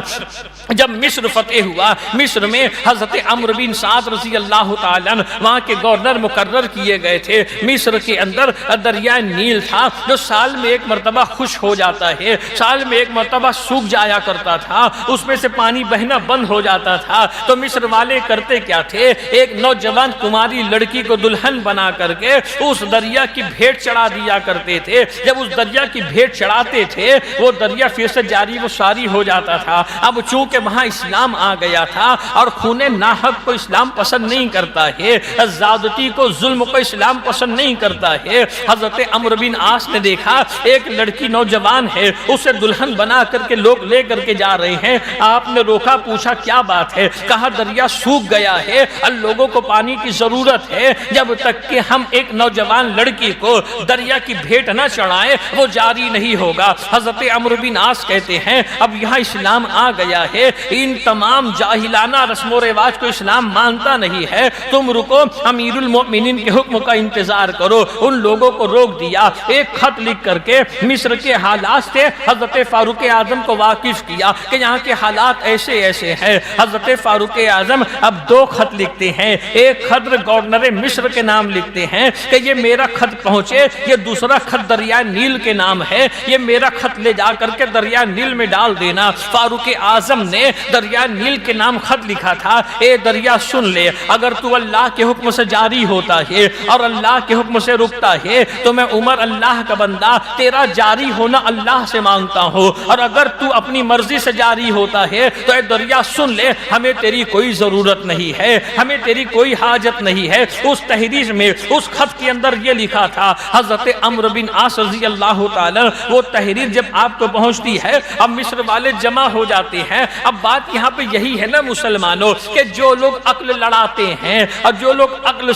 جب مصر فتح ہوا، مصر میں حضرت عمرو بن سعد رضی اللہ تعالیٰ عنہ وہاں کے گورنر مقرر کیے گئے تھے۔ مصر کے اندر دریائے نیل تھا جو سال میں 1 مرتبہ خوش ہو جاتا ہے، سال میں 1 مرتبہ سوکھ جایا کرتا تھا، اس میں سے پانی بہنا بند ہو جاتا تھا۔ تو مصر والے کرتے کیا تھے، ایک نوجوان کماری لڑکی کو دلہن بنا کر کے اس دریا کی بھیٹ چڑھا دیا کرتے تھے۔ جب اس دریا کی بھیٹ چڑھاتے تھے وہ دریا پھر سے جاری و ساری ہو جاتا تھا۔ اب چونکہ وہاں اسلام آ گیا تھا اور خون ناحق کو اسلام پسند نہیں کرتا ہے، زیادتی کو ظلم کو اسلام پسند نہیں کرتا ہے۔ حضرت عمرو بن عاص نے دیکھا ایک لڑکی نوجوان ہے، اسے دلہن بنا کر کے لوگ لے کر کے جا رہے ہیں۔ آپ نے روکا، پوچھا کیا بات ہے، کہا دریا سوکھ گیا ہے اور لوگوں کو پانی کی ضرورت ہے، جب تک کہ ہم ایک نوجوان لڑکی کو دریا کی بھیٹ نہ چڑھائیں وہ جاری نہیں ہوگا۔ حضرت عمرو بن عاص کہتے ہیں اب یہاں اسلام آ گیا ہے، ان تمام جاہلانہ رسم و رواج کو اسلام مانتا نہیں ہے، تم رکو، امیر المؤمنین کے حکم کا انتظار کرو۔ ان لوگوں کو روک دیا، ایک خط لکھ کر کے مصر کے حالات سے حضرت فاروق اعظم کو واقف کیا کہ یہاں کے حالات ایسے ایسے ہیں۔ حضرت فاروق اعظم اب 2 خط لکھتے ہیں، ایک خط گورنر مصر کے نام لکھتے ہیں کہ یہ میرا خط پہنچے، یہ دوسرا خط دریائے نیل کے نام ہے، یہ میرا خط لے جا کر کے دریائے نیل میں ڈال دینا۔ فاروق اعظم نے دریائے نیل کے نام خط لکھا تھا، اے دریا سن لے، اگر تو اللہ کے حکم سے جاری ہوتا ہے اور اللہ کے حکم سے رکتا ہے تو میں عمر اللہ کا بندہ تیرا جاری ہونا اللہ سے مانگتا ہوں، اور اگر تو اپنی مرضی سے جاری ہوتا ہے تو اے دریا سن لے، ہمیں تیری کوئی ضرورت نہیں ہے، ہمیں تیری کوئی حاجت نہیں ہے۔ اس تحریر میں اس خط کے اندر یہ لکھا تھا۔ حضرت عمرو بن عاص رضی اللہ تعالی وہ تحریر جب آپ کو پہنچتی ہے، اب مصر والے جمع ہو جاتے ہیں۔ اب بات یہاں پہ یہی ہے نا مسلمانوں کہ جو لوگ عقل لڑاتے ہیں اور جو لوگ عقل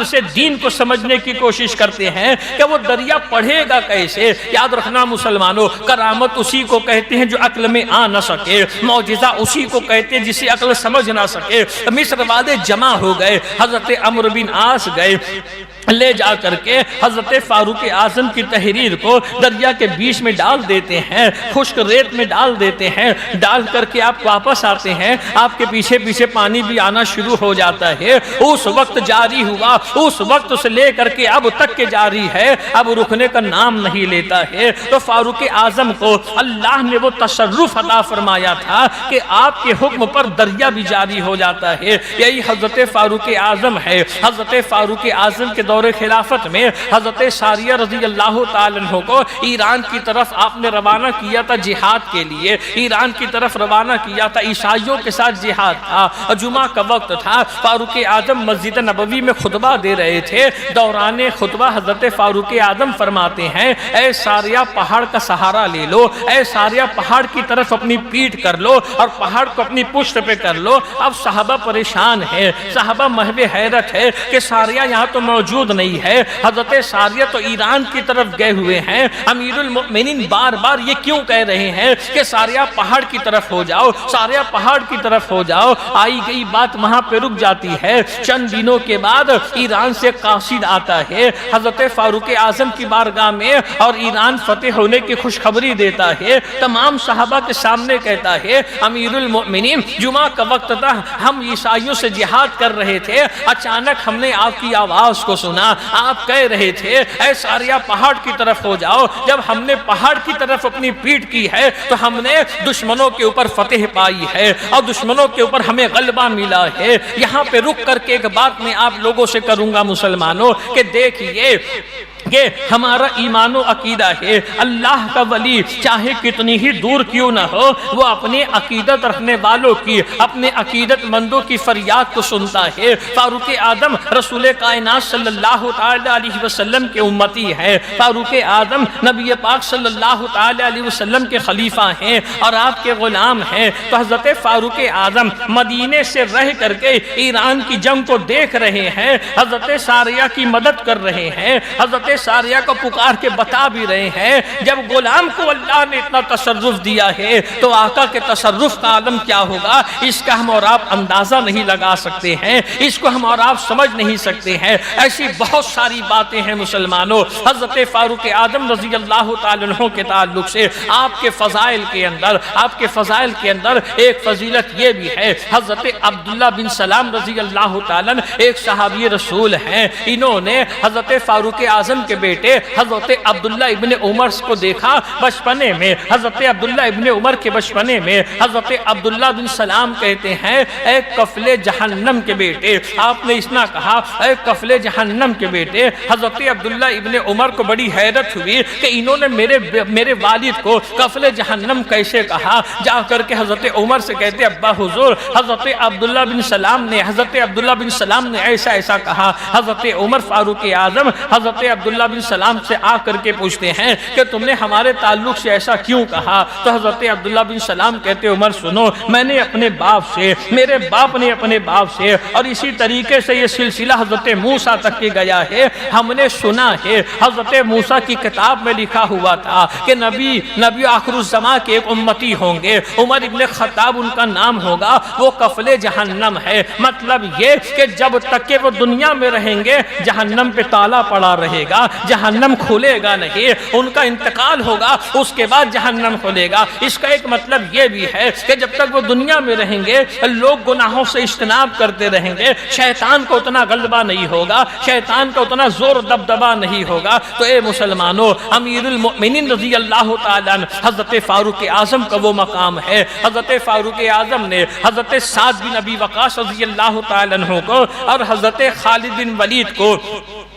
سے دین کو سمجھنے کی کوشش کرتے ہیں کہ وہ دریا پڑھے گا کیسے، یاد رکھنا مسلمانوں، کرامت اسی کو کہتے ہیں جو عقل میں آ نہ سکے، معجزہ اسی کو کہتے ہیں جسے عقل سمجھ نہ سکے۔ مصر والے جمع ہو گئے، حضرت عمرو بن عاص گئے، لے جا کر کے حضرت فاروق اعظم کی تحریر کو دریا کے بیچ میں ڈال دیتے ہیں، خشک ریت میں ڈال دیتے ہیں، ڈال کر کے آپ واپس آتے ہیں، آپ کے پیچھے پیچھے پانی بھی آنا شروع ہو جاتا ہے۔ اس وقت جاری ہوا، اس وقت سے لے کر کے اب تک کے جاری ہے، اب رکنے کا نام نہیں لیتا ہے۔ تو فاروق اعظم کو اللہ نے وہ تصرف عطا فرمایا تھا کہ آپ کے حکم پر دریا بھی جاری ہو جاتا ہے۔ یہی حضرت فاروق اعظم ہے۔ حضرت فاروق اعظم کے دور خلافت میں حضرت ساریہ رضی اللہ تعالیٰ عنہ کو ایران کی طرف آپ نے روانہ کیا تھا جہاد کے لیے، ایران کی طرف روانہ کیا تھا، عیسائیوں کے ساتھ جہاد تھا، جمعہ کا وقت تھا۔ فاروق اعظم مسجد نبوی میں خطبہ دے رہے تھے، دوران خطبہ حضرت فاروق اعظم فرماتے ہیں، اے ساریہ پہاڑ کا سہارا لے لو، اے ساریہ پہاڑ کی طرف اپنی پیٹھ کر لو اور پہاڑ کو اپنی پشت پہ کر لو۔ اب صحابہ پریشان ہیں، صحابہ محو حیرت ہے کہ ساریہ یہاں تو موجود نہیں ہے، حضرت ساریہ تو ایران کی طرف گئے ہوئے ہیں، امیر المؤمنین بار بار یہ کیوں کہہ رہے ہیں کہ ساریہ پہاڑ کی طرف ہو جاؤ، ساریہ پہاڑ کی طرف ہو جاؤ؟ آئی گئی بات وہاں پہ رک جاتی ہے۔ چند دنوں کے بعد ایران سے قاصد آتا ہے حضرت فاروق اعظم کی بارگاہ میں اور ایران فتح ہونے کی خوشخبری دیتا ہے، تمام صحابہ کے سامنے کہتا ہے، امیر المؤمنین جمعہ کا وقت تھا، ہم عیسائیوں سے جہاد کر رہے تھے، اچانک ہم نے آپ کی آواز کو سنا، آپ کہہ رہے تھے اے ساریہ پہاڑ کی طرف ہو جاؤ۔ جب ہم نے پہاڑ کی طرف اپنی پیٹھ کی ہے تو ہم نے دشمنوں کے اوپر فتح پائی ہے اور دشمنوں کے اوپر ہمیں غلبہ ملا ہے۔ یہاں پہ رک کر کے ایک بات میں آپ لوگوں سے کروں گا مسلمانوں کہ دیکھیے کہ ہمارا ایمان و عقیدہ ہے، اللہ کا ولی چاہے کتنی ہی دور کیوں نہ ہو، وہ اپنے عقیدت رکھنے والوں کی، اپنے عقیدت مندوں کی فریاد کو سنتا ہے۔ فاروق اعظم رسول کائنات صلی اللہ علیہ وسلم کے امتی ہیں، فاروق اعظم نبی پاک صلی اللہ علیہ وسلم کے خلیفہ ہیں اور آپ کے غلام ہیں۔ تو حضرت فاروق اعظم مدینے سے رہ کر کے ایران کی جنگ کو دیکھ رہے ہیں، حضرت ساریہ کی مدد کر رہے ہیں، حضرت ساریہ کو پکار کے بتا بھی رہے ہیں۔ جب غلام کو اللہ نے اتنا تصرف دیا ہے تو آقا کے تصرف کا عالم کیا ہوگا، اس کا ہم اور آپ اندازہ نہیں لگا سکتے ہیں، اس کو ہم اور آپ سمجھ نہیں سکتے ہیں۔ ایسی بہت ساری باتیں ہیں مسلمانوں حضرت فاروق اعظم رضی اللہ تعالیٰ عنہ کے تعلق سے۔ آپ کے فضائل کے اندر ایک فضیلت یہ بھی ہے، حضرت عبداللہ بن سلام رضی اللہ تعالیٰ ایک صحابی رسول ہیں، انہوں نے حضرت فاروق اعظم کے بیٹے حضرت عبداللہ ابن عمر کو دیکھا بچپنے میں۔ حضرت عبداللہ ابن عمر کے بچپنے میں حضرت عبداللہ بن سلام کہتے ہیں، اے کفل جہنم کے بیٹے، آپ نے اتنا کہا اے کفل جہنم کے بیٹے۔ حضرت عبداللہ ابن عمر کو بڑی حیرت ہوئی کہ انہوں نے میرے والد کو کفل جہنم کیسے کہا؟ جا کر کے حضرت عمر سے کہتے، ابا حضور حضرت عبداللہ بن سلام نے ایسا ایسا کہا۔ حضرت عمر فاروق اعظم حضرت عبداللہ بن سلام سے آ کر کے پوچھتے ہیں کہ تم نے ہمارے تعلق سے ایسا کیوں کہا؟ تو حضرت عبداللہ بن سلام کہتے، عمر سنو، میں نے اپنے باپ سے، میرے باپ نے اپنے باپ سے، اور اسی طریقے سے یہ سلسلہ حضرت موسیٰ تک کے گیا ہے، ہم نے سنا ہے حضرت موسیٰ کی کتاب میں لکھا ہوا تھا کہ نبی آخر الزمان کے ایک امتی ہوں گے، عمر ابن خطاب ان کا نام ہوگا، وہ کفل جہنم ہے۔ مطلب یہ کہ جب تک کہ وہ دنیا میں رہیں گے جہنم پہ تالا پڑا رہے گا، جہنم کھلے گا نہیں، ان کا انتقال ہوگا اس کے بعد جہنم کھلے گا۔ اس کا ایک مطلب یہ بھی ہے کہ جب تک وہ دنیا میں رہیں گے لوگ گناہوں سے اجتناب کرتے رہیں گے، شیطان کو اتنا غلبہ نہیں ہوگا، شیطان کا اتنا زور دبدبا نہیں ہوگا۔ تو اے مسلمانوں، امیر المؤمنین رضی اللہ تعالیٰ عنہ حضرت فاروق اعظم کا وہ مقام ہے۔ حضرت فاروق اعظم نے حضرت سعد بن ابی وقاص رضی اللہ تعالیٰ عنہ کو اور حضرت خالد بن ولید کو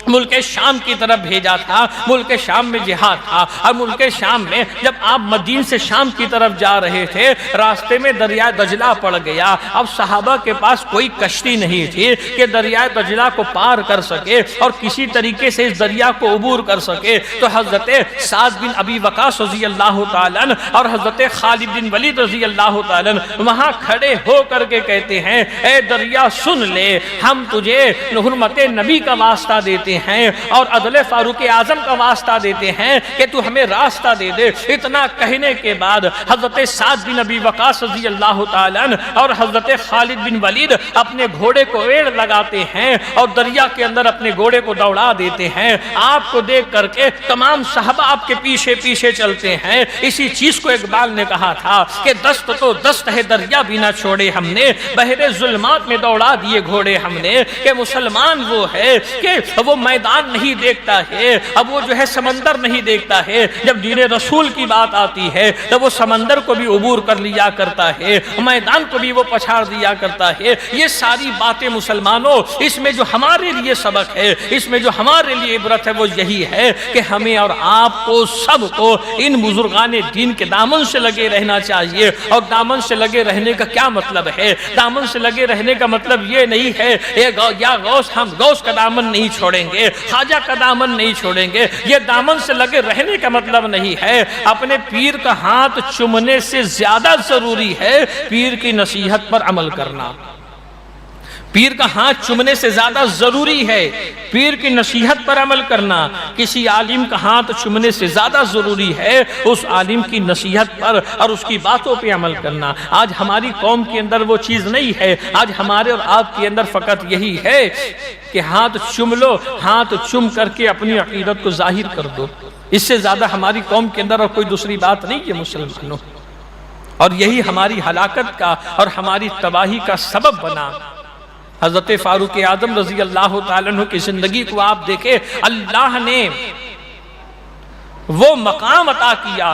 ملک شام کی طرف بھیجا تھا۔ ملک شام میں جہاد تھا اور ملک شام میں جب آپ مدین سے شام کی طرف جا رہے تھے راستے میں دریائے دجلہ پڑ گیا۔ اب صحابہ کے پاس کوئی کشتی نہیں تھی کہ دریائے دجلہ کو پار کر سکے اور کسی طریقے سے اس دریا کو عبور کر سکے۔ تو حضرت سعد بن ابی وقاص رضی اللہ تعالیٰ عنہ اور حضرت خالد بن ولید رضی اللہ تعالیٰ عنہ وہاں کھڑے ہو کر کے کہتے ہیں، اے دریا سن لے، ہم تجھے حرمت نبی کا واسطہ دیتے ہیں اور عدل فاروق اعظم کا واسطہ دیتے ہیں کہ تو ہمیں راستہ دے دے۔ اتنا کہنے کے بعد حضرت سعد بن ابی وقاص رضی اللہ تعالیٰ عنہ اور حضرت خالد بن ولید اپنے گھوڑے کو ایڑ لگاتے ہیں اور دریا کے اندر اپنے گھوڑے کو دوڑا دیتے ہیں۔ آپ کو دیکھ کر کے تمام صحابہ آپ کے پیچھے پیچھے چلتے ہیں۔ اسی چیز کو اقبال نے کہا تھا کہ دست تو دست ہے دریا بھی نہ چھوڑے ہم نے، بحر ظلمات میں دوڑا دیے گھوڑے ہم نے۔ کہ مسلمان وہ ہے کہ وہ میدان نہیں دیکھتا ہے، اب وہ جو ہے سمندر نہیں دیکھتا ہے، جب دین رسول کی بات آتی ہے تو وہ سمندر کو بھی عبور کر لیا کرتا ہے، میدان کو بھی وہ پچھاڑ دیا کرتا ہے۔ یہ ساری باتیں مسلمانوں، اس میں جو ہمارے لیے سبق ہے، اس میں جو ہمارے لیے عبرت ہے وہ یہی ہے کہ ہمیں اور آپ کو سب کو ان بزرگان دین کے دامن سے لگے رہنا چاہیے۔ اور دامن سے لگے رہنے کا کیا مطلب ہے؟ دامن سے لگے رہنے کا مطلب یہ نہیں ہے یا ہم غوث کا دامن نہیں چھوڑیں گے، خواجہ کا دامن نہیں چھوڑیں گے۔ یہ دامن سے لگے رہنے کا مطلب نہیں ہے اپنے پیر کا ہاتھ چومنے سے زیادہ ضروری ہے پیر کی نصیحت پر عمل کرنا۔ پیر کا ہاتھ چومنے سے زیادہ ضروری ہے پیر کی نصیحت پر عمل کرنا۔ کسی عالم کا ہاتھ چومنے سے زیادہ ضروری ہے اس عالم کی نصیحت پر اور اس کی باتوں پہ عمل کرنا۔ آج ہماری قوم کے اندر وہ چیز نہیں ہے، آج ہمارے اور آپ کے اندر فقط یہی ہے کہ ہاتھ چوم لو، ہاتھ چوم کر کے اپنی عقیدت کو ظاہر کر دو۔ اس سے زیادہ ہماری قوم کے اندر اور کوئی دوسری بات نہیں ہے مسلمانوں، اور یہی ہماری ہلاکت کا اور ہماری تباہی کا سبب بنا۔ حضرت فاروق اعظم رضی اللہ تعالیٰ عنہ کی زندگی کو آپ دیکھیں، اللہ نے وہ مقام عطا کیا۔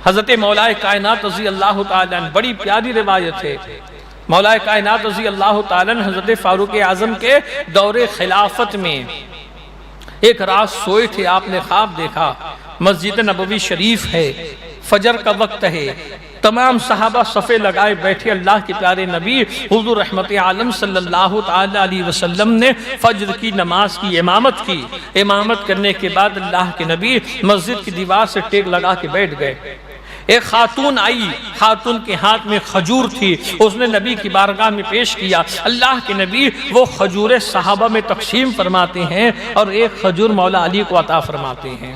حضرت مولا کائنات رضی اللہ تعالیٰ عنہ، بڑی پیاری روایت ہے، مولا کائنات رضی اللہ تعالیٰ عنہ حضرت فاروق اعظم کے دور خلافت میں ایک رات سوئے تھے، آپ نے خواب دیکھا مسجد نبوی شریف ہے، فجر کا وقت ہے، تمام صحابہ صفے لگائے بیٹھے، اللہ کے پیارے نبی حضور رحمت عالم صلی اللہ علیہ وسلم نے فجر کی نماز کی امامت کی۔ امامت کرنے کے بعد اللہ کے نبی مسجد کی دیوار سے ٹیک لگا کے بیٹھ گئے۔ ایک خاتون آئی، خاتون کے ہاتھ میں کھجور تھی، اس نے نبی کی بارگاہ میں پیش کیا۔ اللہ کے نبی وہ کھجوریں صحابہ میں تقسیم فرماتے ہیں اور ایک کھجور مولا علی کو عطا فرماتے ہیں۔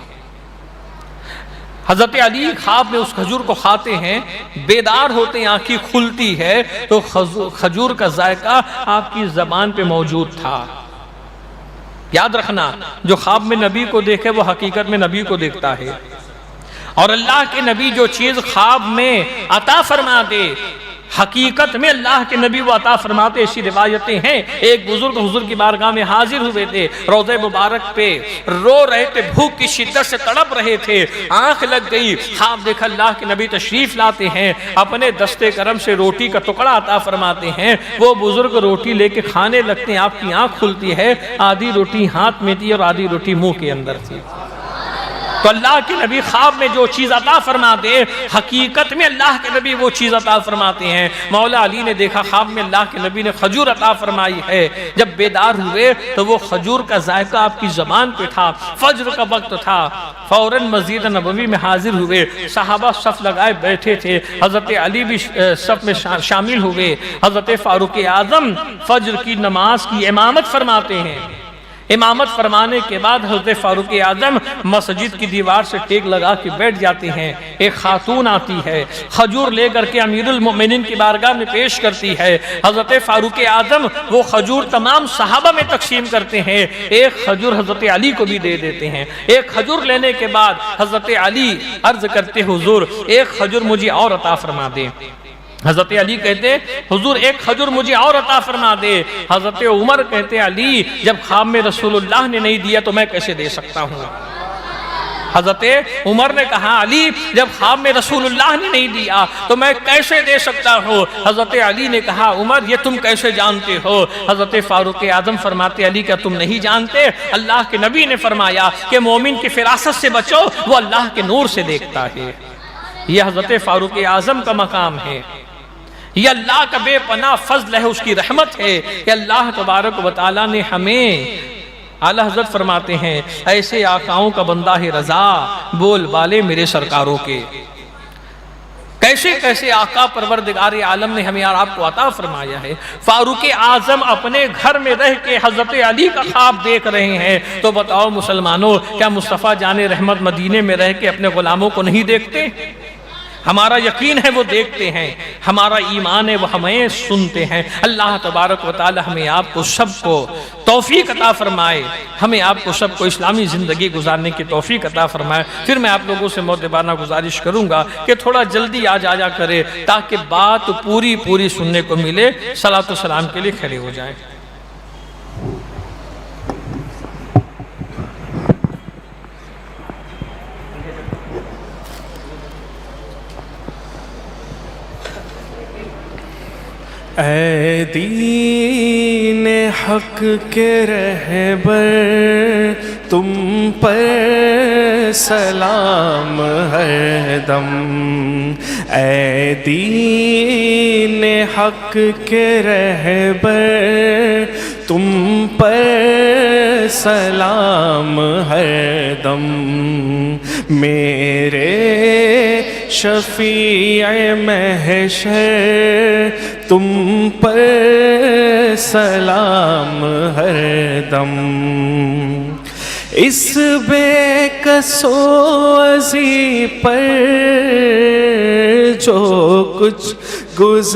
حضرت علی خواب میں اس کھجور کو کھاتے ہیں، بیدار ہوتے ہیں، آنکھیں کھلتی ہے تو کھجور کا ذائقہ آپ کی زبان پہ موجود تھا۔ یاد رکھنا، جو خواب میں نبی کو دیکھے وہ حقیقت میں نبی کو دیکھتا ہے، اور اللہ کے نبی جو چیز خواب میں عطا فرما دے حقیقت میں اللہ کے نبی وہ عطا فرماتے۔ ایسی روایتیں ہیں، ایک بزرگ حضور کی بارگاہ میں حاضر ہوئے تھے، روضہ مبارک پہ رو رہے تھے، بھوک کی شدت سے تڑپ رہے تھے، آنکھ لگ گئی، خواب دیکھا اللہ کے نبی تشریف لاتے ہیں، اپنے دستے کرم سے روٹی کا ٹکڑا عطا فرماتے ہیں، وہ بزرگ روٹی لے کے کھانے لگتے ہیں، آپ کی آنکھ کھلتی ہے، آدھی روٹی ہاتھ میں تھی اور آدھی روٹی منہ کے اندر تھی۔ تو اللہ کے نبی خواب میں جو چیز عطا فرما دے حقیقت میں اللہ کے نبی وہ چیز عطا فرماتے ہیں۔ مولا علی نے دیکھا خواب میں اللہ کے نبی نے کھجور عطا فرمائی ہے، جب بیدار ہوئے تو وہ کھجور کا ذائقہ آپ کی زبان پہ تھا، فجر کا وقت تھا، فوراً مسجد نبوی میں حاضر ہوئے، صحابہ صف لگائے بیٹھے تھے، حضرت علی بھی صف میں شامل ہوئے، حضرت فاروق اعظم فجر کی نماز کی امامت فرماتے ہیں۔ امامت فرمانے کے بعد حضرت فاروق اعظم مسجد کی دیوار سے ٹیک لگا کے بیٹھ جاتے ہیں، ایک خاتون آتی ہے، کھجور لے کر کے امیر المؤمنین کی بارگاہ میں پیش کرتی ہے، حضرت فاروق اعظم وہ کھجور تمام صحابہ میں تقسیم کرتے ہیں، ایک کھجور حضرت علی کو بھی دے دیتے ہیں۔ ایک کھجور لینے کے بعد حضرت علی عرض کرتے حضور ایک کھجور مجھے اور عطا فرما دیں۔ حضرت علی کہتے حضور ایک کھجور مجھے اور عطا فرما دے۔ حضرت عمر کہتے علی جب خواب میں رسول اللہ نے نہیں دیا تو میں کیسے دے سکتا ہوں؟ حضرت عمر نے کہا علی جب خواب میں رسول اللہ نے نہیں دیا تو میں کیسے دے سکتا ہوں؟ حضرت علی نے کہا عمر یہ تم کیسے جانتے ہو؟ حضرت فاروق اعظم فرماتے علی کیا تم نہیں جانتے؟ اللہ کے نبی نے فرمایا کہ مومن کی فراست سے بچو، وہ اللہ کے نور سے دیکھتا ہے۔ یہ حضرت فاروق اعظم کا مقام ہے، یہ اللہ کا بے پناہ فضل ہے، اس کی رحمت ہے کہ اللہ تبارک و تعالیٰ نے ہمیں، اعلیٰ حضرت فرماتے ہیں ایسے آقاؤں کا بندہ ہے رضا، بول بالے میرے سرکاروں کے۔ کیسے کیسے آقا پروردگار عالم نے ہمیں اور آپ کو عطا فرمایا ہے۔ فاروق اعظم اپنے گھر میں رہ کے حضرت علی کا خواب دیکھ رہے ہیں، تو بتاؤ مسلمانوں، کیا مصطفیٰ جان رحمت مدینے میں رہ کے اپنے غلاموں کو نہیں دیکھتے؟ ہمارا یقین ہے وہ دیکھتے ہیں، ہمارا ایمان ہے وہ ہمیں سنتے ہیں۔ اللہ تبارک و تعالی ہمیں آپ کو سب کو توفیق عطا فرمائے، ہمیں آپ کو سب کو اسلامی زندگی گزارنے کی توفیق عطا فرمائے۔ پھر میں آپ لوگوں سے مؤدبانہ گزارش کروں گا کہ تھوڑا جلدی آ جا کرے تاکہ بات پوری سننے کو ملے۔ صلاۃ و سلام کے لیے کھڑے ہو جائیں۔ اے دین حق کے رہبر، تم پر سلام ہر دم۔ اے دین حق کے رہبر، تم پر سلام ہر دم۔ میرے شفیع محشر، تم پر سلام ہر دم۔ اس بے کس و عزی پر جو کچھ گزر